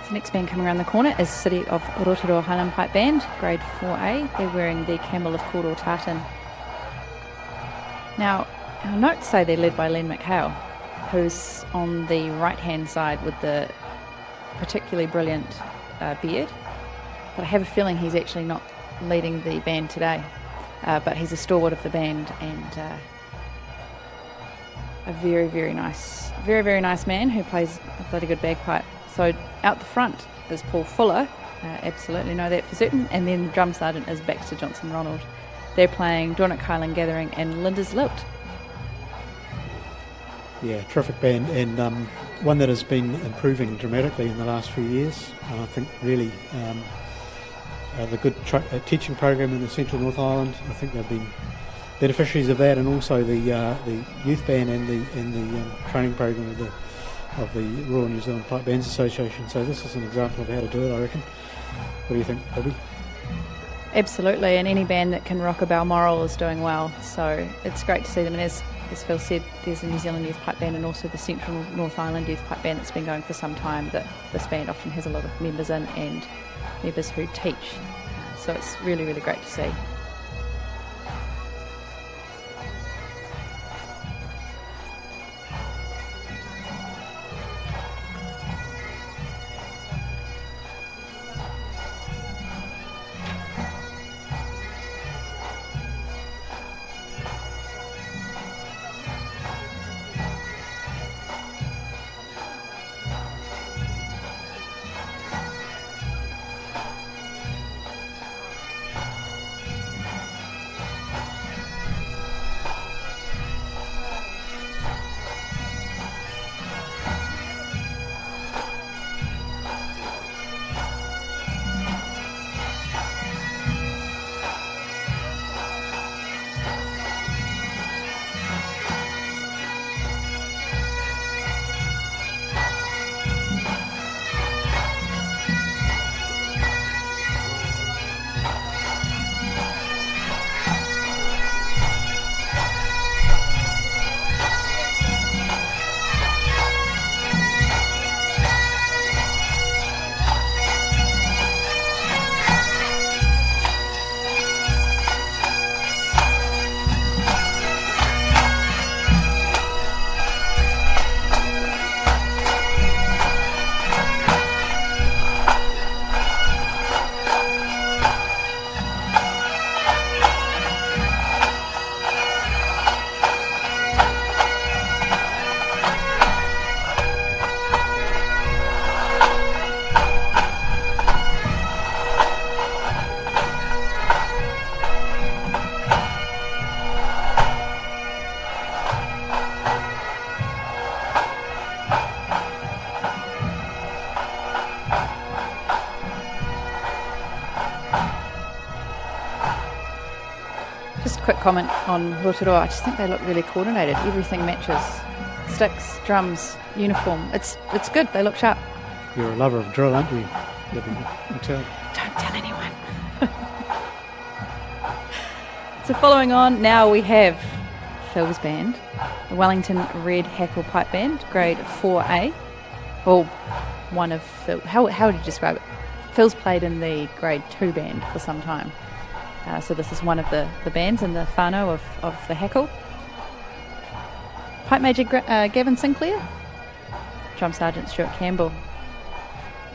The next band coming around the corner is City of Rotorua Highland Pipe Band, grade 4A. They're wearing the Campbell of Cawdor tartan. Now, our notes say they're led by Len McHale, who's on the right-hand side with the particularly brilliant beard. But I have a feeling he's actually not leading the band today. But he's a stalwart of the band, and a very, very nice man who plays a bloody good bagpipe. So out the front is Paul Fuller, absolutely know that for certain, and then the drum sergeant is Baxter Johnson Ronald. They're playing Dornoch Highland Gathering and Linda's Lilt. Yeah, terrific band, and one that has been improving dramatically in the last few years. And I think really the good teaching program in the Central North Island, I think they've been beneficiaries of that, and also the youth band and the training program of the Royal New Zealand Pipe Bands Association. So this is an example of how to do it, I reckon. What do you think, Bobby? Absolutely, and any band that can rock a Balmoral is doing well, so it's great to see them. And as Phil said, there's the New Zealand Youth Pipe Band and also the Central North Island Youth Pipe Band that's been going for some time, that this band often has a lot of members in and members who teach, so it's really, really great to see. Quick comment on Rotorua. I just think they look really coordinated. Everything matches. Sticks, drums, uniform. It's good. They look sharp. You're a lover of drill, aren't you? You can tell. Don't tell anyone. So following on, now we have Phil's band, the Wellington Red Hackle Pipe Band, grade 4A. Well, one of Phil. How would you describe it? Phil's played in the grade 2 band for some time. So this is one of the bands in the whānau of the Hackle. Pipe Major Gavin Sinclair, Drum Sergeant Stuart Campbell,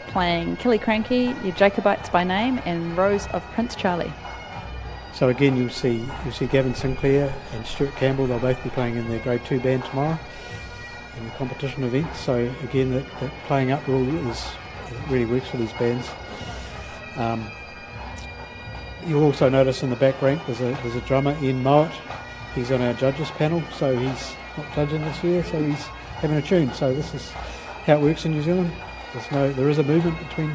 playing Killy Cranky, Your Jacobites by Name, and Rose of Prince Charlie. So again, you'll see Gavin Sinclair and Stuart Campbell. They'll both be playing in their grade 2 band tomorrow in the competition event. So again, that playing up rule really works for these bands. You'll also notice in the back rank there's a drummer, Ian Mowat. He's on our judges panel, so he's not judging this year, so he's having a tune. So this is how it works in New Zealand. There is a movement between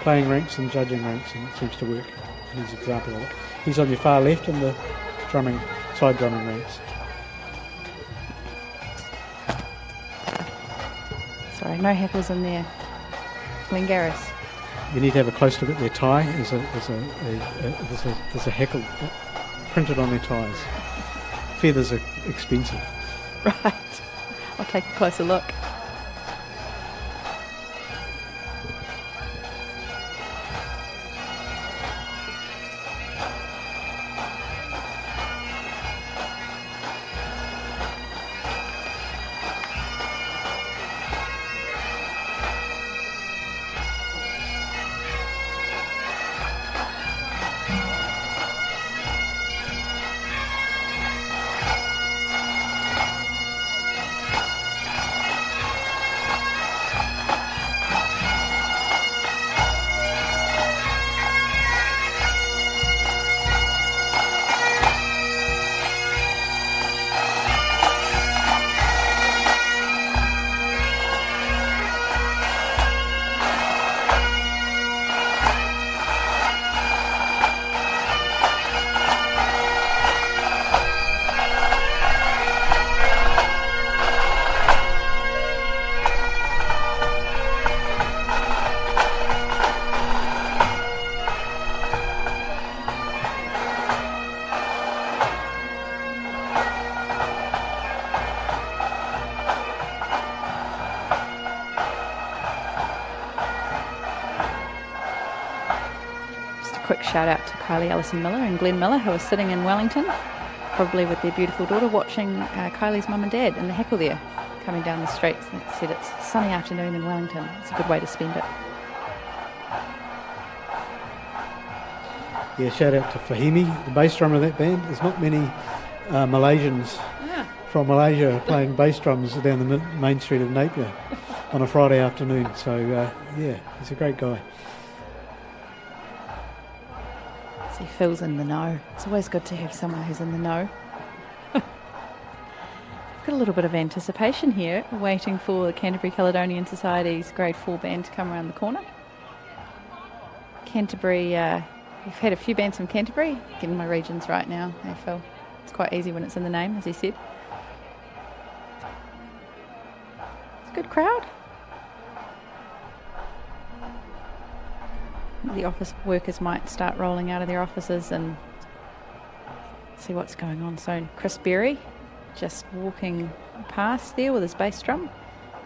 playing ranks and judging ranks, and it seems to work. And he's an example of it. He's on your far left in the side drumming ranks. Sorry, no hackles in there. Glengarris. You need to have a close look at their tie. There's a hackle printed on their ties. Feathers are expensive. Right. I'll take a closer look. quick shout out to Kylie Ellison Miller and Glenn Miller, who are sitting in Wellington, probably with their beautiful daughter, watching Kylie's mum and dad in the Hackle there, coming down the streets. They said it's a sunny afternoon in Wellington. It's a good way to spend it. Yeah, shout out to Fahimi, the bass drummer of that band. There's not many Malaysians from Malaysia playing bass drums down the main street of Napier on a Friday afternoon. So, yeah, he's a great guy. So Phil's in the know. It's always good to have someone who's in the know. Got a little bit of anticipation here, waiting for the Canterbury Caledonian Society's Grade 4 band to come around the corner. Canterbury, we've had a few bands from Canterbury. Getting my regions right now, hey Phil. It's quite easy when it's in the name, as he said. It's a good crowd. The office workers might start rolling out of their offices and see what's going on soon. Chris Berry just walking past there with his bass drum.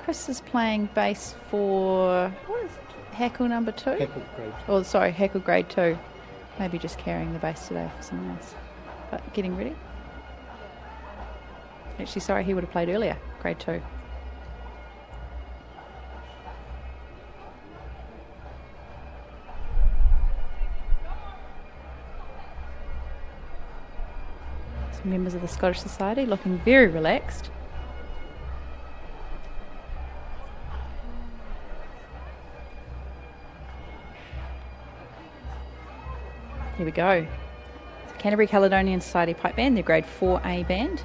Chris is playing bass for, what is it? Hackle number 2? Hackle grade 2. Oh, sorry, Hackle grade 2. Maybe just carrying the bass today for someone else. But getting ready. Actually, sorry, he would have played earlier, grade 2. Some members of the Scottish Society looking very relaxed. Here we go. Canterbury Caledonian Society Pipe Band, their Grade 4A band,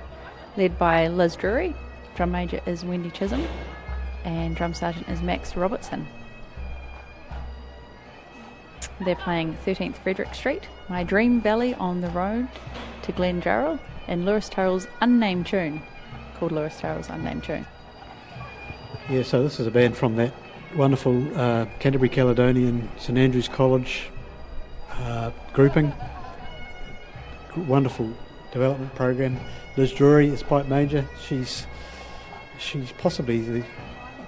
led by Liz Drury. Drum major is Wendy Chisholm, and drum sergeant is Max Robertson. They're playing 13th Frederick Street, My Dream Valley on the Road to Glenjarrell, and Lewis Turrell's unnamed tune, called Lewis Turrell's Unnamed Tune. Yeah, so this is a band from that wonderful Canterbury Caledonian St Andrews College grouping. Wonderful development program. Liz Drury is pipe major. She's possibly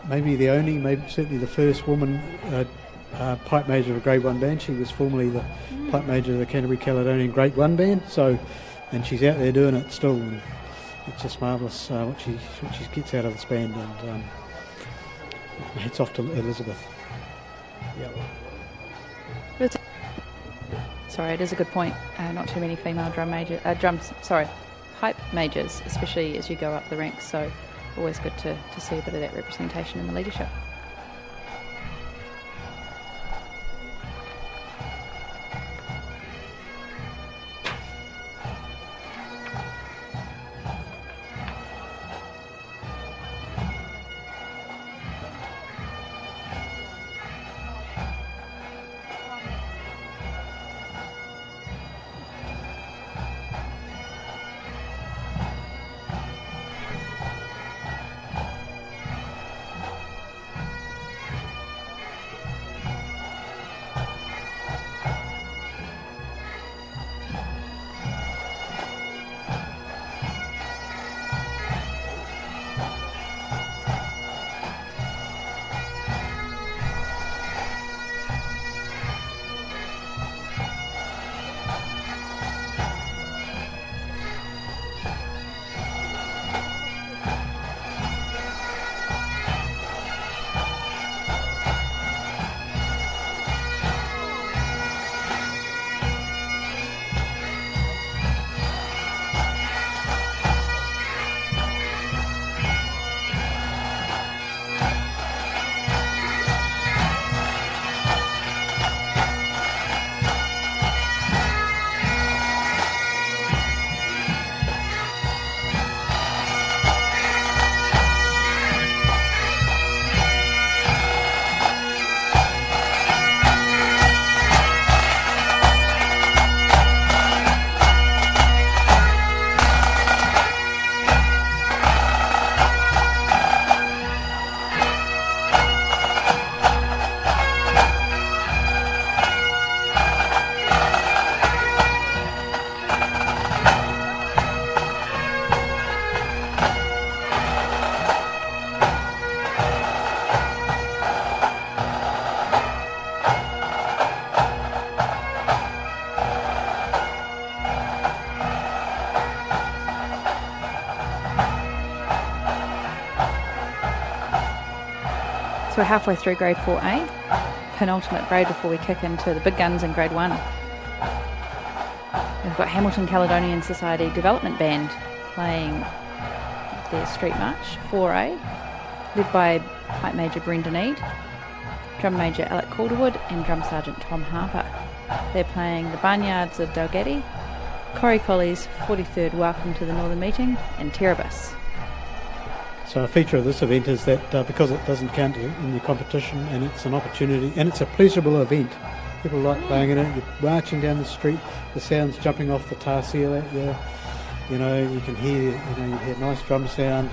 maybe the only, maybe certainly the first woman pipe major of a Grade 1 band. She was formerly the pipe major of the Canterbury Caledonian Grade 1 band. So, and she's out there doing it still. And it's just marvellous what she gets out of this band. And hats off to Elizabeth. Yeah. Sorry, it is a good point. Not too many female pipe majors, especially as you go up the ranks. So always good to see a bit of that representation in the leadership. So we're halfway through grade 4A, penultimate grade before we kick into the big guns in grade 1. We've got Hamilton Caledonian Society Development Band playing their street march, 4A, led by Pipe Major Brendan Eade, Drum Major Alec Calderwood and Drum Sergeant Tom Harper. They're playing the Barnyards of Dalgety, Corrie Colley's 43rd Welcome to the Northern Meeting and Terabus. So a feature of this event is that because it doesn't count in your competition, and it's an opportunity, and it's a pleasurable event. People like playing in it. You're marching down the street, the sound's jumping off the tar seal at you. You know, you can hear, you hear nice drum sound,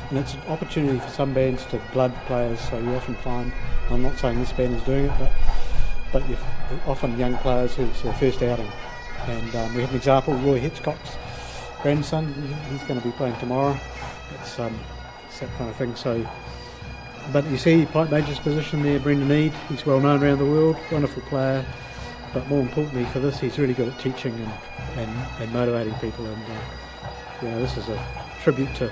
and it's an opportunity for some bands to blood players. So you often find, I'm not saying this band is doing it, but you're often young players who's their first outing. And we have an example, Roy Hitchcock's grandson. He's going to be playing tomorrow. It's that kind of thing. So, but you see Pipe Major's position there, Brendan Eade. He's well known around the world, wonderful player. But more importantly for this, he's really good at teaching and motivating people. And this is a tribute to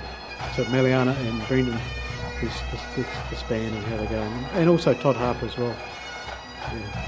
Meliana and Brendan, this band and how they're going, and also Todd Harper as well. Yeah.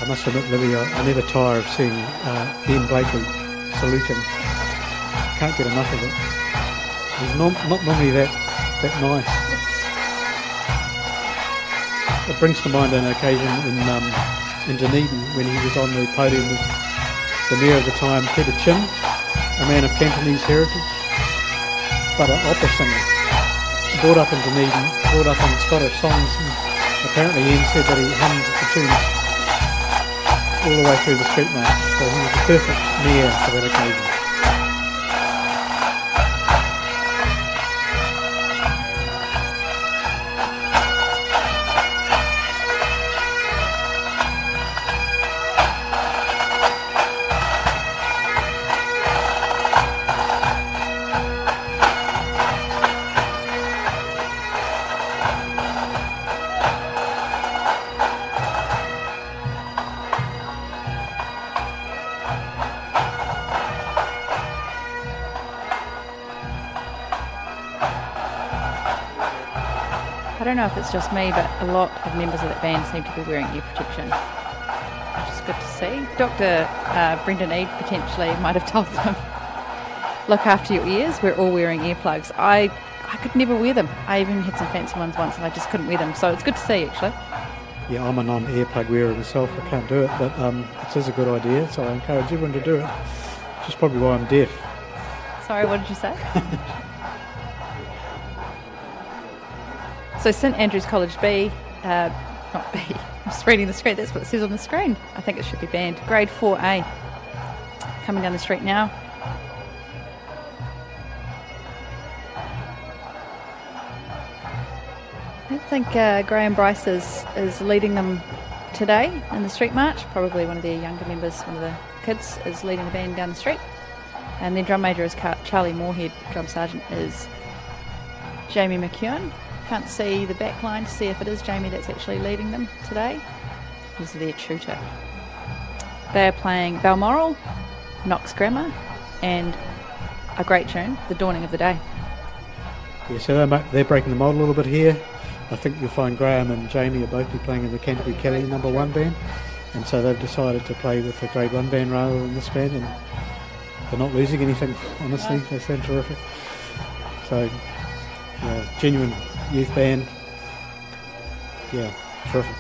I must admit, Libby, I never tire of seeing Ian Blakely saluting. Can't get enough of it. He's not normally that nice. It brings to mind an occasion in Dunedin when he was on the podium with the mayor of the time, Peter Chin, a man of Cantonese heritage, but an opera singer, brought up in Dunedin, brought up on Scottish songs, and apparently Ian said that he hummed the tunes all the way through the street march, so he was the perfect mayor for that occasion. I don't know if it's just me, but a lot of members of that band seem to be wearing ear protection, which is good to see. Dr. Brendan Eade potentially might have told them, look after your ears, we're all wearing earplugs. I could never wear them. I even had some fancy ones once and I just couldn't wear them, so it's good to see actually. Yeah, I'm a non-earplug wearer myself, I can't do it, but it is a good idea, so I encourage everyone to do it, which is probably why I'm deaf. Sorry, what did you say? So St Andrews College B, not B, I'm just reading the screen, that's what it says on the screen. I think it should be banned. Grade 4A, coming down the street now. I think Graham Bryce is leading them today in the street march. Probably one of their younger members, one of the kids, is leading the band down the street. And then drum major is Charlie Moorhead, drum sergeant is Jamie McEwen. Can't see the back line to see if it is Jamie that's actually leading them today. He's their tutor. They are playing Balmoral, Knox Grammar, and a great tune, The Dawning of the Day. Yeah, so they're breaking the mould a little bit here. I think you'll find Graham and Jamie will both be playing in the Canterbury Kelly number 1 band, and so they've decided to play with the grade 1 band rather than this band, and they're not losing anything, honestly. They sound terrific. So, yeah, genuine youth band. Yeah, terrific.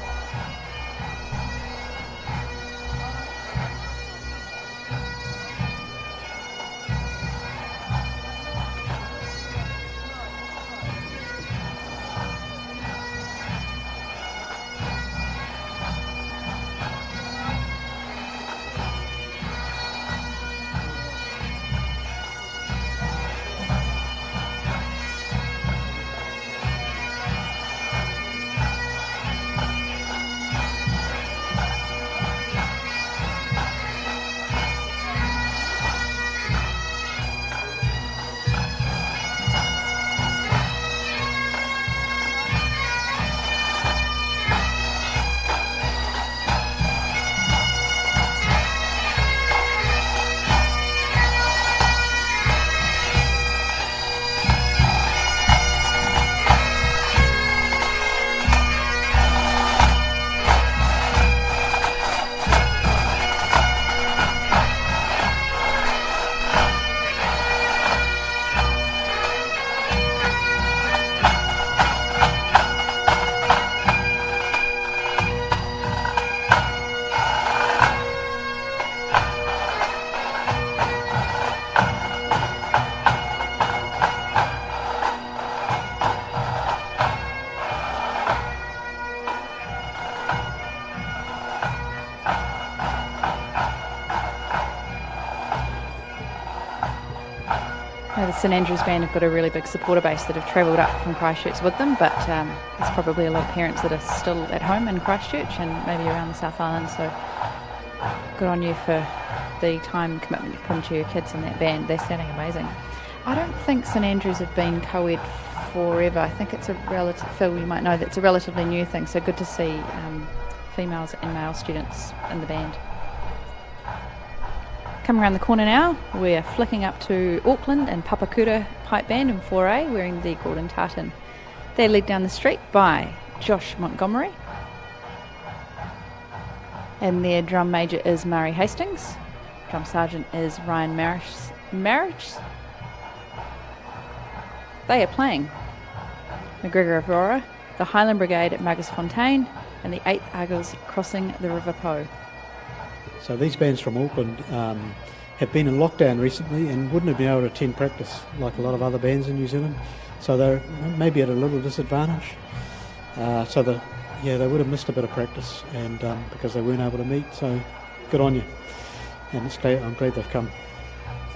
The St Andrews Band have got a really big supporter base that have travelled up from Christchurch with them, but there's probably a lot of parents that are still at home in Christchurch and maybe around the South Island, so good on you for the time and commitment you've put into your kids in that band. They're sounding amazing. I don't think St Andrews have been co-ed forever. I think it's a relative, Phil, you might know that's a relatively new thing, so good to see females and male students in the band. Coming around the corner now, we're flicking up to Auckland and Papakura Pipe Band in 4A wearing the golden tartan. They're led down the street by Josh Montgomery, and their drum major is Murray Hastings. Drum sergeant is Ryan Marriage. They are playing McGregor Aurora, the Highland Brigade at Muggers Fontaine, and the 8th Argos crossing the River Po. So these bands from Auckland have been in lockdown recently and wouldn't have been able to attend practice like a lot of other bands in New Zealand. So they're maybe at a little disadvantage. They would have missed a bit of practice and because they weren't able to meet. So good on you. And I'm glad they've come.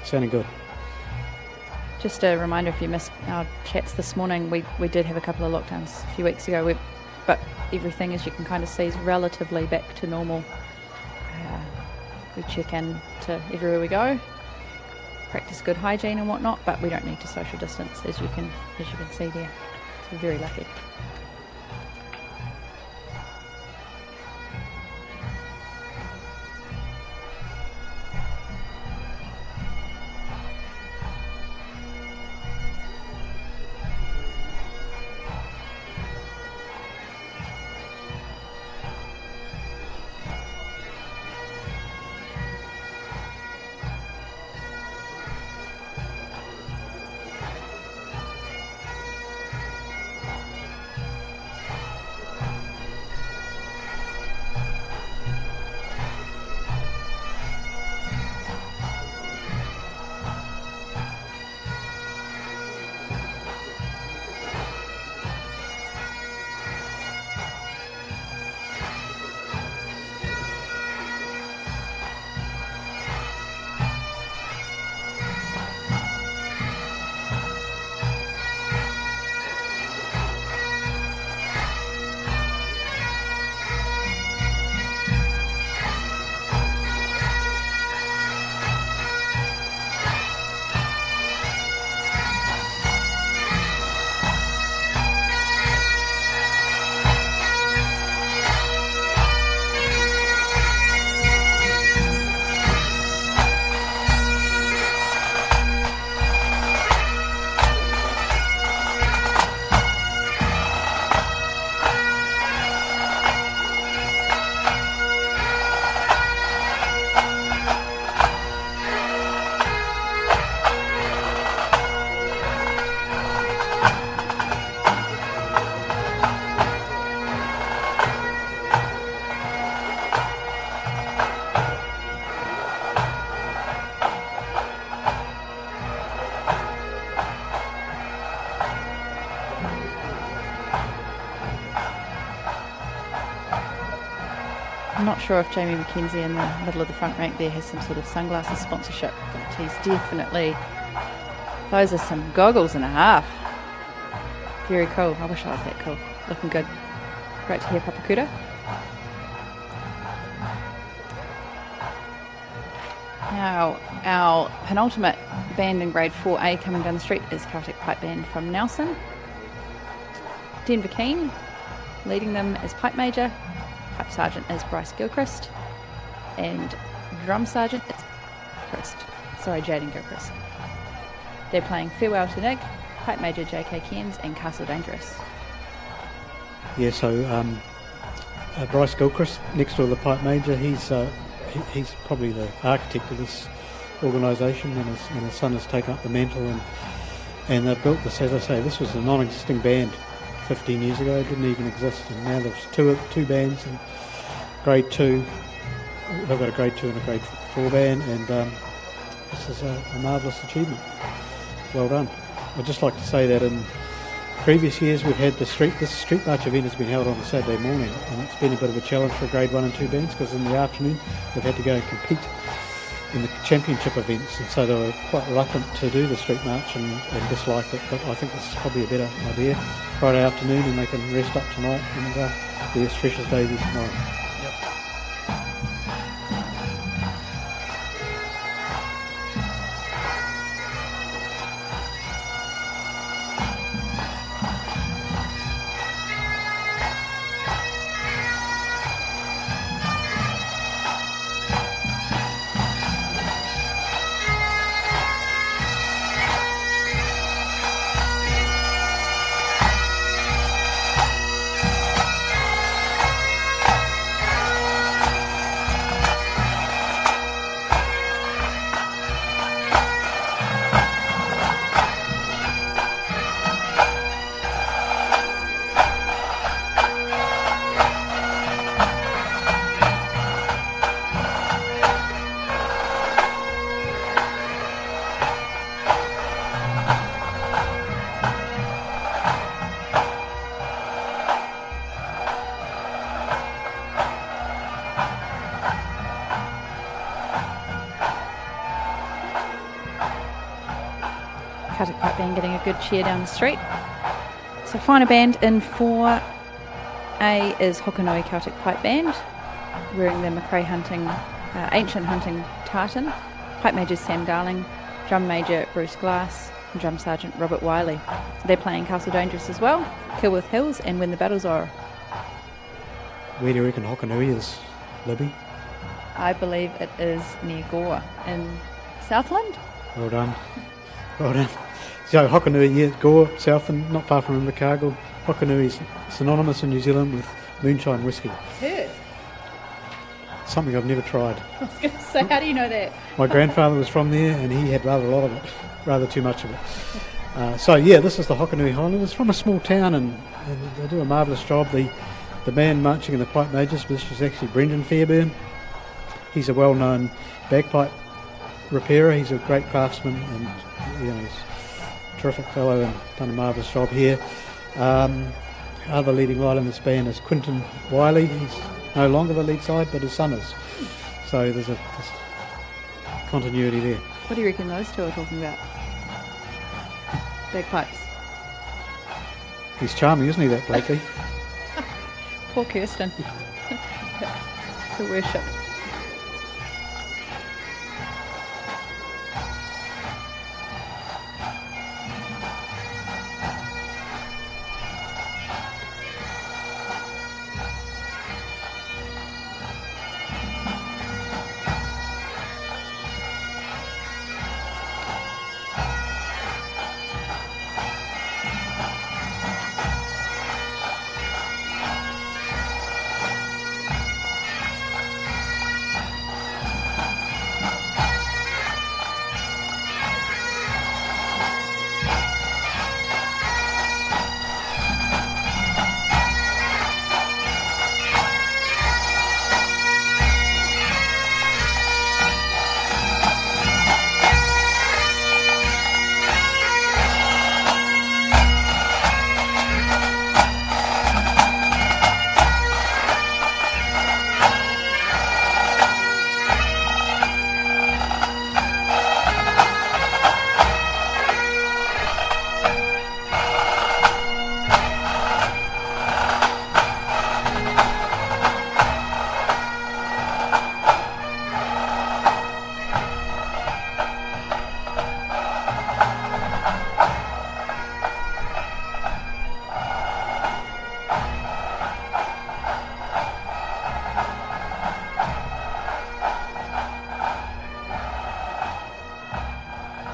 Sounding good. Just a reminder, if you missed our chats this morning, we did have a couple of lockdowns a few weeks ago, but everything, as you can kind of see, is relatively back to normal. We check in to everywhere we go, practice good hygiene and whatnot, but we don't need to social distance, as you can see there. So we're very lucky. I'm not sure if Jamie McKenzie in the middle of the front rank there has some sort of sunglasses sponsorship, but he's definitely... Those are some goggles and a half. Very cool. I wish I was that cool. Looking good. Great to hear Papakura. Now, our penultimate band in grade 4A coming down the street is Celtic Pipe Band from Nelson. Denver Keane leading them as Pipe Major. Pipe Sergeant is Bryce Gilchrist. And Drum Sergeant is Jaden Gilchrist. They're playing Farewell to Nick, Pipe Major J.K. Cairns and Castle Dangerous. Yeah, so Bryce Gilchrist, next to the Pipe Major, he's probably the architect of this organisation, and his son has taken up the mantle, and they've built this. As I say, this was a non-existing band 15 years ago. It didn't even exist, and now there's two bands in grade 2. They've got a grade 2 and a grade 4 band, and this is a marvellous achievement. Well done. I'd just like to say that in previous years we've had this street march event has been held on a Saturday morning, and it's been a bit of a challenge for grade 1 and 2 bands, because in the afternoon they've had to go and compete in the championship events, and so they were quite reluctant to do the street march and disliked it. But I think this is probably a better idea. Friday afternoon, and they can rest up tonight and be as fresh as daisies tomorrow. Celtic Pipe Band getting a good cheer down the street. So final band in 4A is Hokonui Celtic Pipe Band, wearing their Macrae hunting, ancient hunting tartan. Pipe Major Sam Darling, Drum Major Bruce Glass, and Drum Sergeant Robert Wiley. They're playing Castle Dangerous as well, Kilworth Hills, and When the Battle's O'er. Where do you reckon Hokonui is, Libby? I believe it is near Gore in Southland. Well done. Well done. So Hokonui, yeah, Gore, Southland, not far from Invercargill. Hokonui is synonymous in New Zealand with moonshine whiskey. Heard. Something I've never tried. I was going to say, how do you know that? My grandfather was from there and he had rather a lot of it, rather too much of it. So yeah, this is the Hokonui Highlanders from a small town, and they do a marvellous job. The band marching in the Pipe Majors, which is actually Brendan Fairbairn. He's a well-known bagpipe repairer. He's a great craftsman, and he's a terrific fellow and done a marvellous job here. Other leading light in this band is Quinton Wiley. He's no longer the lead side, but his son is. So there's continuity there. What do you reckon those two are talking about? Bagpipes. He's charming, isn't he, that Blakey? Poor Kirsten. The worship.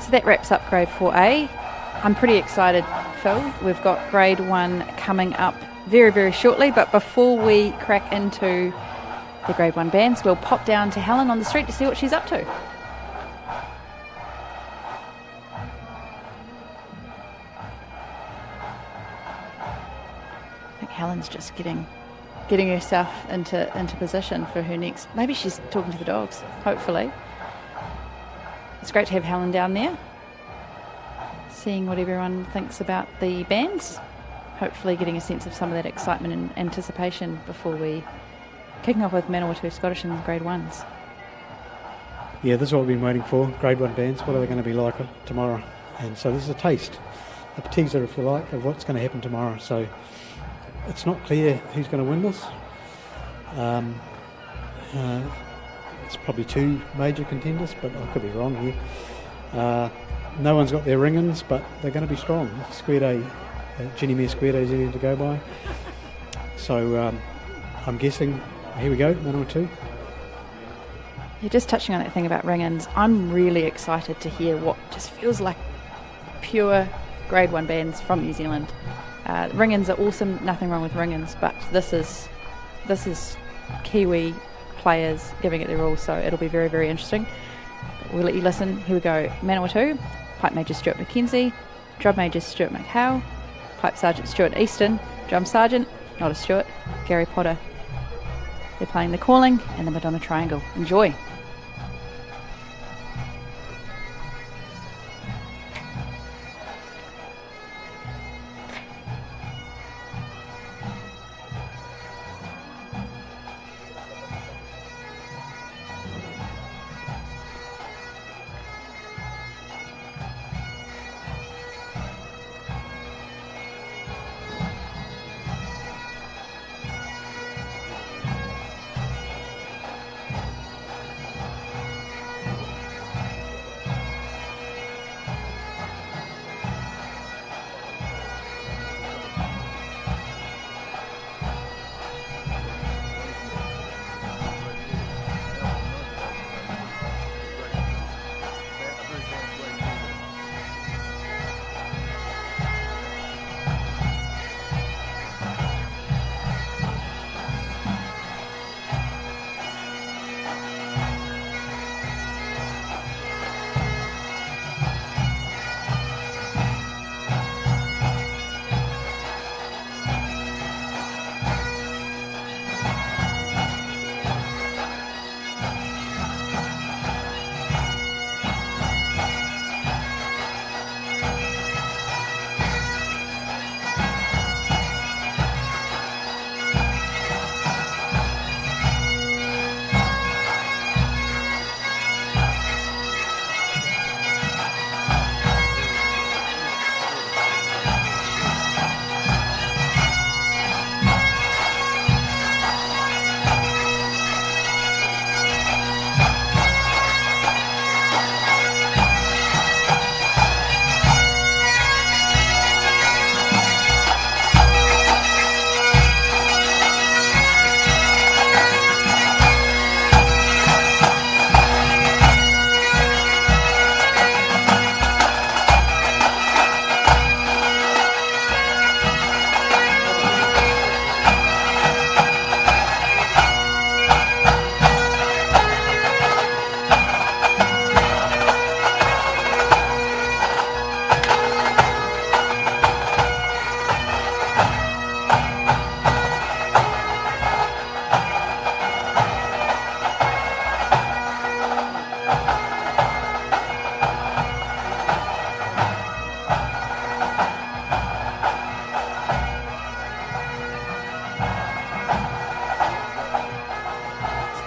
That wraps up grade 4A. I'm pretty excited, Phil. We've got grade 1 coming up very, very shortly, but before we crack into the grade 1 bands, we'll pop down to Helen on the street to see what she's up to. I think Helen's just getting herself into position for her next. Maybe she's talking to the dogs, hopefully. It's great to have Helen down there, seeing what everyone thinks about the bands, hopefully getting a sense of some of that excitement and anticipation before we kicking off with Manawatu Scottish in grade 1s. Yeah, this is what we've been waiting for. Grade 1 bands, what are they going to be like tomorrow? And so this is a taste, a teaser, if you like, of what's going to happen tomorrow. So it's not clear who's going to win this. It's probably 2 major contenders, but I could be wrong here. No one's got their ring-ins, but they're going to be strong. Square day, Jenny Mere Square Day is easy to go by. So I'm guessing, here we go, Manawatu. You're just touching on that thing about ring-ins. I'm really excited to hear what just feels like pure grade 1 bands from New Zealand. Ring-ins are awesome, nothing wrong with ring-ins, but this is Kiwi players giving it their all, so it'll be very, very interesting. But we'll let you listen. Here we go. Manawatu, Pipe Major Stuart McKenzie, Drum Major Stuart McHale, Pipe Sergeant Stuart Easton, Drum Sergeant, not a Stuart, Gary Potter. They're playing the Calling and the Madonna Triangle. Enjoy.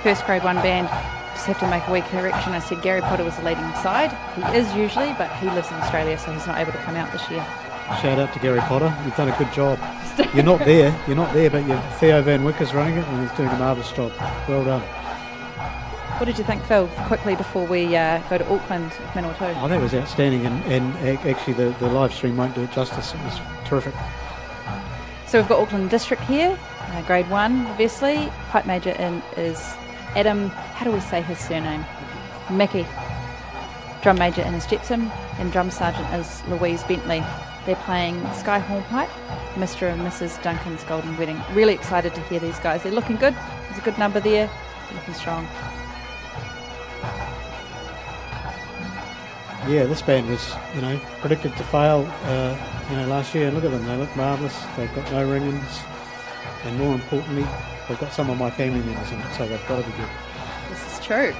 First grade 1 band, just have to make a wee correction. I said Gary Potter was the leading side. He is usually, but he lives in Australia, so he's not able to come out this year. Shout out to Gary Potter. You've done a good job. You're not there, but Theo Van Wyck is running it, and he's doing a marvellous job. Well done. What did you think, Phil, quickly before we go to Auckland with Manawatu? Oh, that was outstanding, and actually the live stream won't do it justice. It was terrific. So we've got Auckland District here, grade 1, obviously. Pipe Major in is Adam, how do we say his surname? Mickey. Drum Major in is Jepson, and Drum Sergeant is Louise Bentley. They're playing Sky Hornpipe, Mr. and Mrs. Duncan's Golden Wedding. Really excited to hear these guys. They're looking good. There's a good number there. They're looking strong. Yeah, this band was, predicted to fail, last year. And look at them, they look marvellous. They've got no ring-ins, and more importantly, they've got some of my family members in it, so they've got to be good. This is true.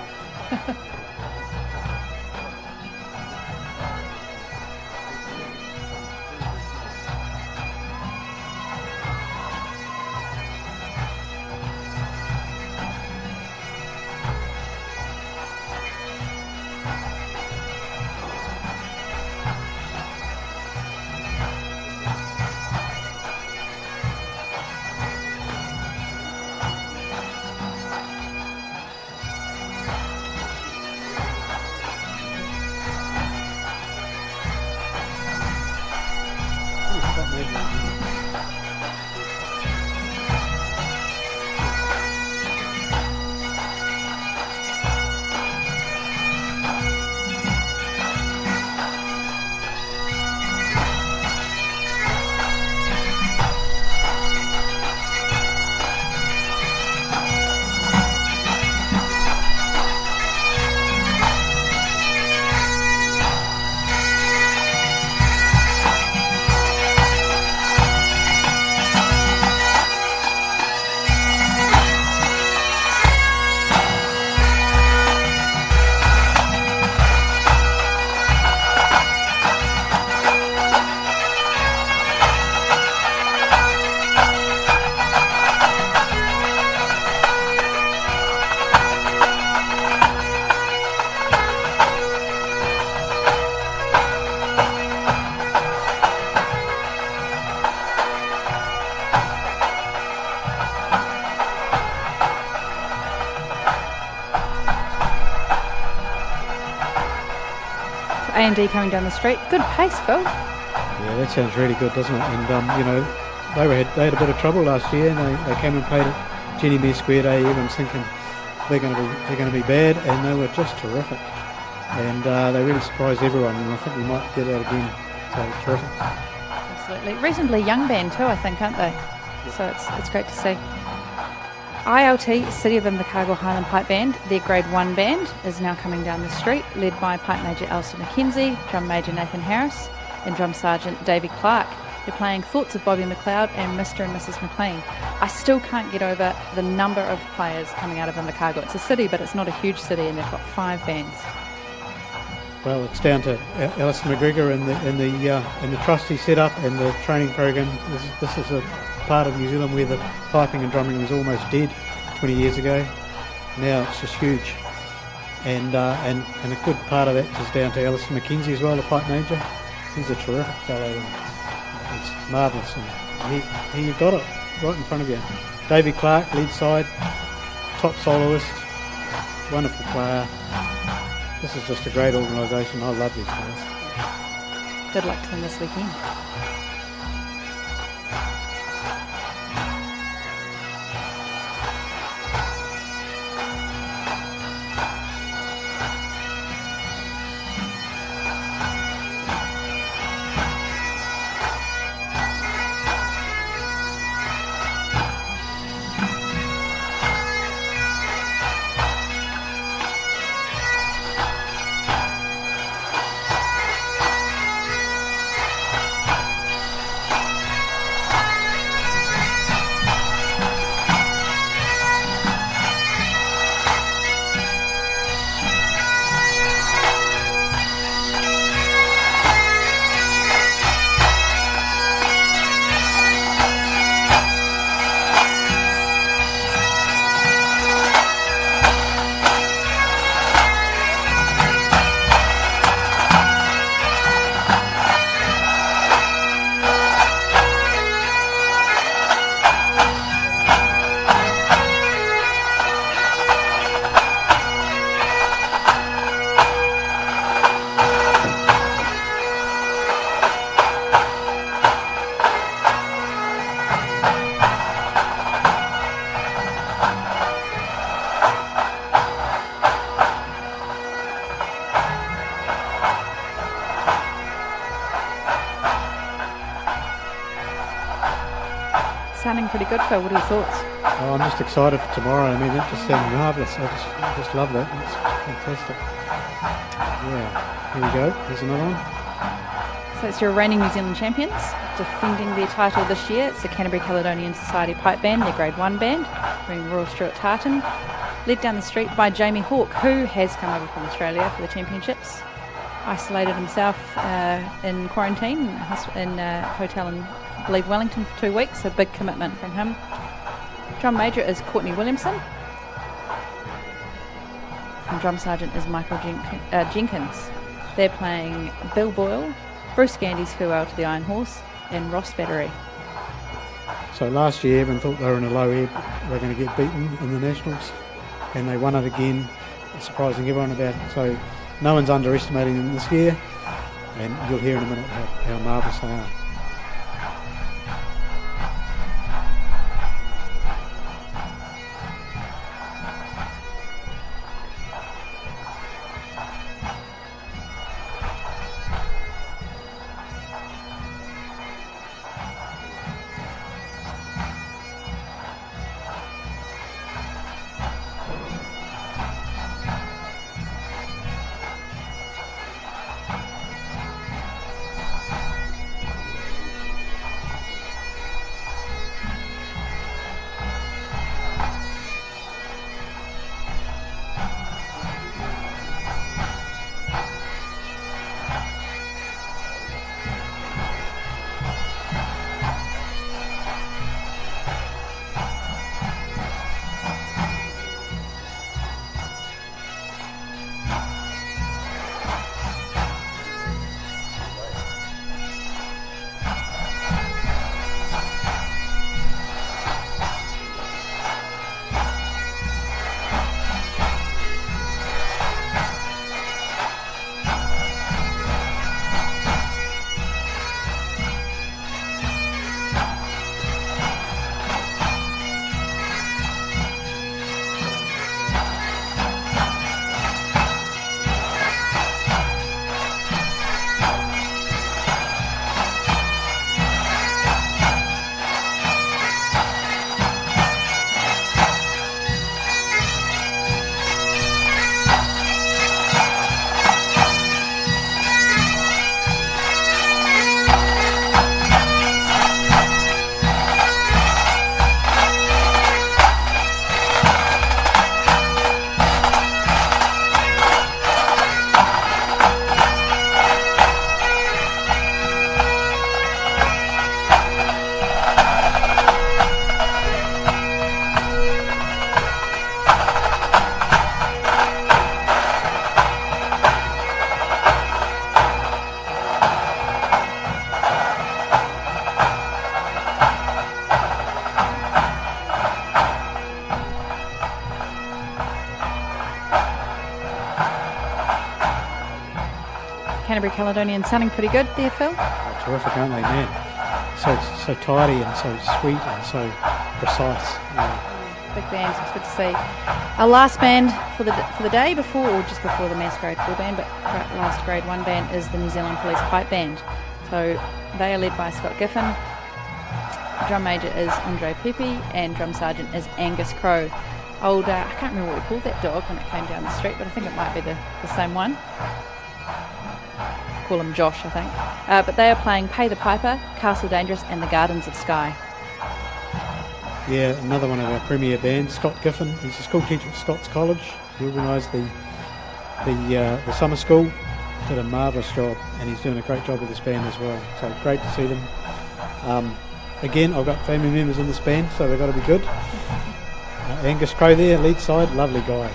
A&D coming down the street. Good pace, Phil. Yeah, that sounds really good, doesn't it? And you know, they had a bit of trouble last year, and they came and played at Jenny Mere Squared AE. Everyone's thinking they're going to be bad, and they were just terrific. And they really surprised everyone, and I think we might get that again. So terrific. Absolutely. Reasonably young band too, I think, aren't they? So it's great to see. ILT, City of Invercargill Highland Pipe Band, their Grade 1 band, is now coming down the street, led by Pipe Major Elsa McKenzie, Drum Major Nathan Harris, and Drum Sergeant Davey Clark. They're playing Thoughts of Bobby McLeod and Mr. and Mrs. McLean. I still can't get over the number of players coming out of Invercargill. It's a city, but it's not a huge city, and they've got 5 bands. Well, it's down to Alison McGregor and the trustee setup and the training program. This is a part of New Zealand where the piping and drumming was almost dead 20 years ago. Now it's just huge, and a good part of that is down to Alison McKenzie as well, the pipe major. He's a terrific fellow. It's marvellous, and here you've got it right in front of you. Davey Clark, lead side, top soloist, wonderful player. This is just a great organisation. I love these guys. Good luck to them this weekend. Sounding pretty good, Phil. What are your thoughts? Oh, I'm just excited for tomorrow. I mean, that just sounds marvellous. I just love that. It's fantastic. Yeah, here we go. Here's another one. So it's your reigning New Zealand champions, defending their title this year. It's the Canterbury Caledonian Society Pipe Band, their Grade 1 band, bringing Royal Stuart Tartan, led down the street by Jamie Hawke, who has come over from Australia for the championships. Isolated himself in quarantine in a hotel in, I believe, Wellington for 2 weeks. A big commitment from him. Drum major is Courtney Williamson. And drum sergeant is Michael Jenkins. They're playing Bill Boyle, Bruce Gandy's Farewell to the Iron Horse, and Ross Battery. So last year everyone thought they were in a low ebb, they were going to get beaten in the Nationals, and they won it again, surprising everyone about it. So no one's underestimating them this year, and you'll hear in a minute how marvellous they are. Canterbury Caledonian sounding pretty good there, Phil? Oh, terrific, aren't they, man? So tidy and so sweet and so precise. Big bands, it's good to see. Our last band for the day before, or just before the Mass Grade 4 band, but last Grade 1 band is the New Zealand Police Pipe Band. So they are led by Scott Giffen. Drum major is Andre Pepe, and drum sergeant is Angus Crow. I can't remember what we called that dog when it came down the street, but I think it might be the same one. Call him Josh, I think. But they are playing Pay the Piper, Castle Dangerous, and the Gardens of Skye. Yeah, another one of our premier bands, Scott Giffen. He's a school teacher at Scott's College. He organised the summer school, did a marvellous job, and he's doing a great job with this band as well. So great to see them. Again, I've got family members in this band, so they've got to be good. Angus Crow there, lead side, lovely guy.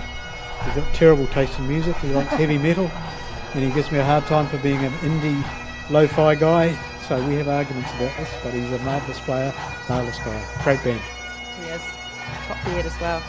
He's got terrible taste in music. He likes heavy metal, and he gives me a hard time for being an indie lo-fi guy. So we have arguments about this, but he's a marvellous player, marvellous guy. Great band. He is. Top beard as well.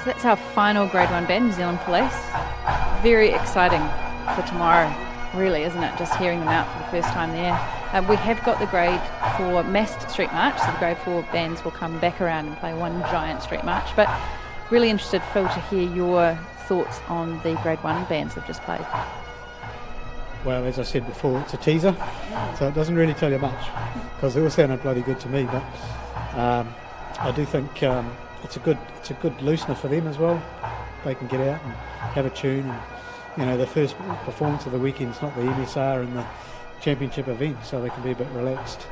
That's our final Grade 1 band, New Zealand Police. Very exciting for tomorrow, really, isn't it? Just hearing them out for the first time there. We have got the Grade 4 massed street march, so the Grade 4 bands will come back around and play one giant street march. But really interested, Phil, to hear your thoughts on the Grade 1 bands they've just played. Well, as I said before, it's a teaser, so it doesn't really tell you much, because they all sounded bloody good to me. But I do think it's a good loosener for them as well. They can get out and have a tune, and the first performance of the weekend's not the MSR and the championship event, so they can be a bit relaxed.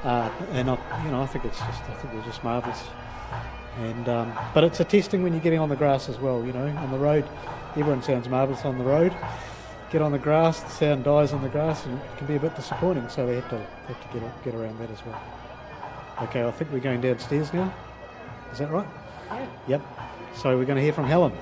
And I think they're just marvellous. And but it's a testing when you're getting on the grass as well. On the road, everyone sounds marvellous on the road. Get on the grass, the sound dies on the grass, and it can be a bit disappointing. So we have to get around that as well. Okay, I think we're going downstairs now. Is that right? Yeah. Yep. So we're going to hear from Helen.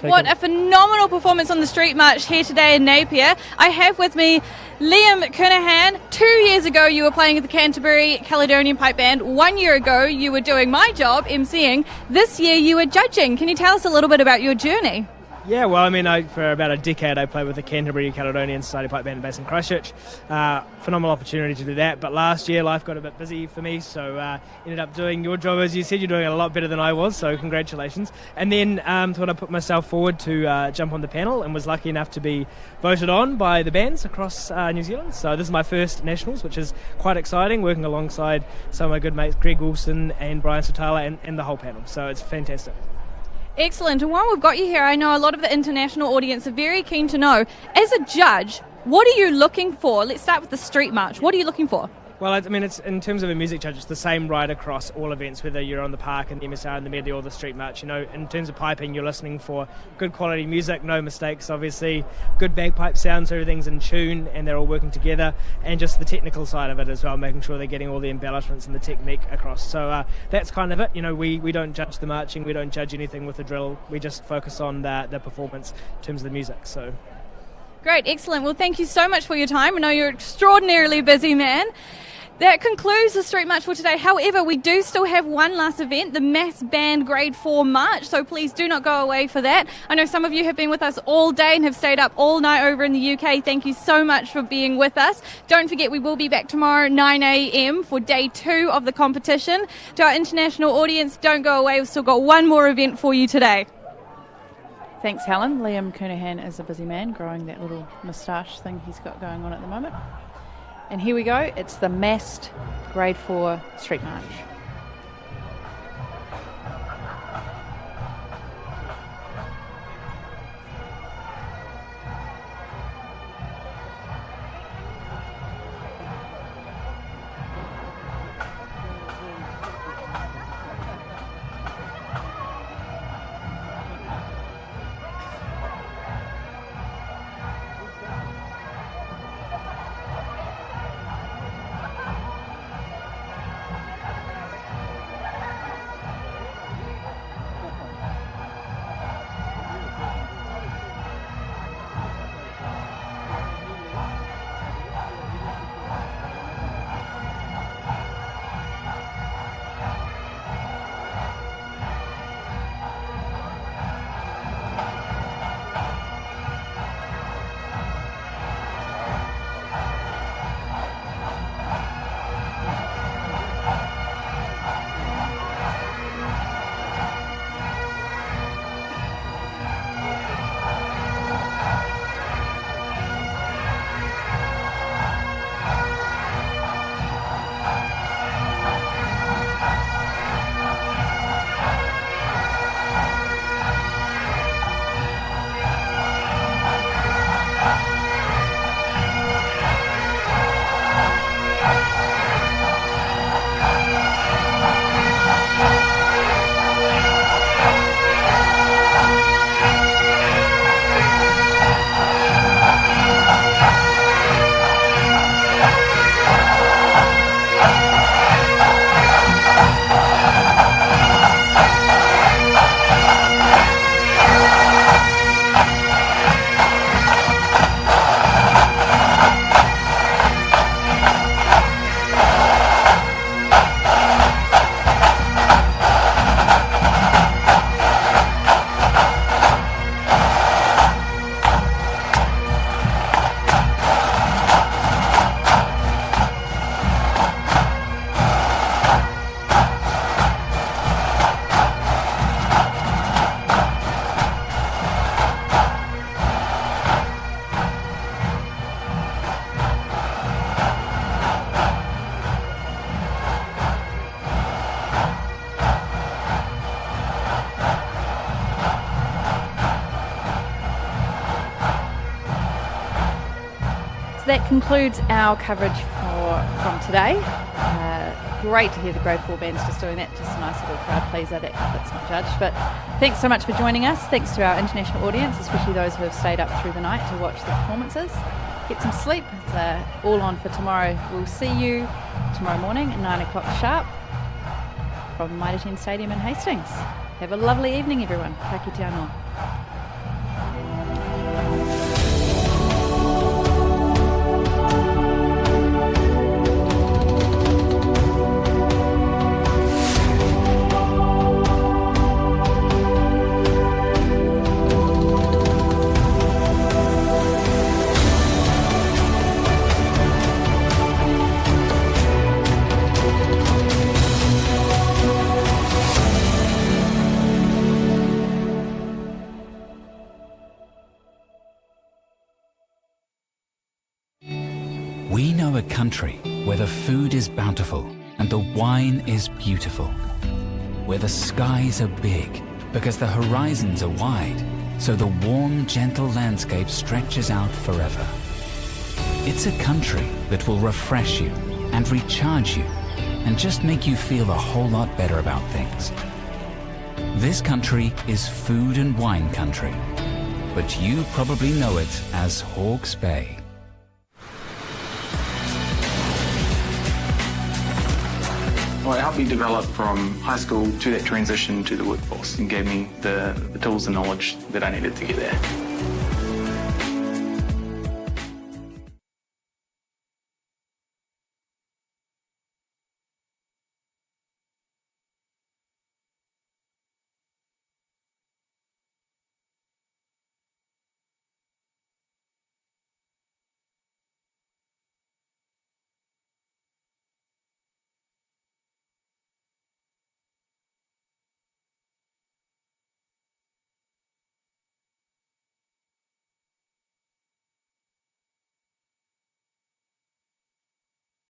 What a phenomenal performance on the street march here today in Napier. I have with me Liam Kernahan. 2 years ago you were playing with the Canterbury Caledonian Pipe Band. 1 year ago you were doing my job, MCing. This year you were judging. Can you tell us a little bit about your journey? Yeah, well, for about a decade I played with the Canterbury Caledonian Society Pipe Band based in Christchurch. Phenomenal opportunity to do that, but last year life got a bit busy for me, so ended up doing your job. As you said, you're doing it a lot better than I was, so congratulations. And then thought I'd put myself forward to jump on the panel, and was lucky enough to be voted on by the bands across New Zealand. So this is my first nationals, which is quite exciting, working alongside some of my good mates Greg Wilson and Brian Sotala and the whole panel, so it's fantastic. Excellent. And while we've got you here, I know a lot of the international audience are very keen to know, as a judge, what are you looking for? Let's start with the street march. What are you looking for? Well, I mean, it's in terms of a music judge, it's the same right across all events, whether you're on the park and the MSR and the medley or the street march. You know, in terms of piping, you're listening for good quality music, no mistakes, obviously, good bagpipe sound, so everything's in tune and they're all working together, and just the technical side of it as well, making sure they're getting all the embellishments and the technique across. So that's kind of it. You know, we don't judge the marching, we don't judge anything with the drill, we just focus on the performance in terms of the music. So. Great, excellent. Well, thank you so much for your time. I know you're an extraordinarily busy man. That concludes the Street March for today. However, we do still have one last event, the Mass Band Grade 4 March, so please do not go away for that. I know some of you have been with us all day and have stayed up all night over in the UK. Thank you so much for being with us. Don't forget, we will be back tomorrow at 9 a.m. for day 2 of the competition. To our international audience, don't go away. We've still got one more event for you today. Thanks, Helen. Liam Coonahan is a busy man growing that little moustache thing he's got going on at the moment. And here we go, it's the massed Grade 4 Street March. That concludes our coverage from today. Great to hear the Grade 4 bands just doing that. Just a nice little crowd pleaser. That's not judged. But thanks so much for joining us. Thanks to our international audience, especially those who have stayed up through the night to watch the performances. Get some sleep. It's all on for tomorrow. We'll see you tomorrow morning at 9 o'clock sharp from Mitre 10 Stadium in Hastings. Have a lovely evening, everyone. Ka kite anō. We know a country where the food is bountiful and the wine is beautiful, where the skies are big because the horizons are wide, so the warm, gentle landscape stretches out forever. It's a country that will refresh you, and recharge you and just make you feel a whole lot better about things. This country is food and wine country, but you probably know it as Hawke's Bay. Well, it helped me develop from high school to that transition to the workforce and gave me the tools and knowledge that I needed to get there.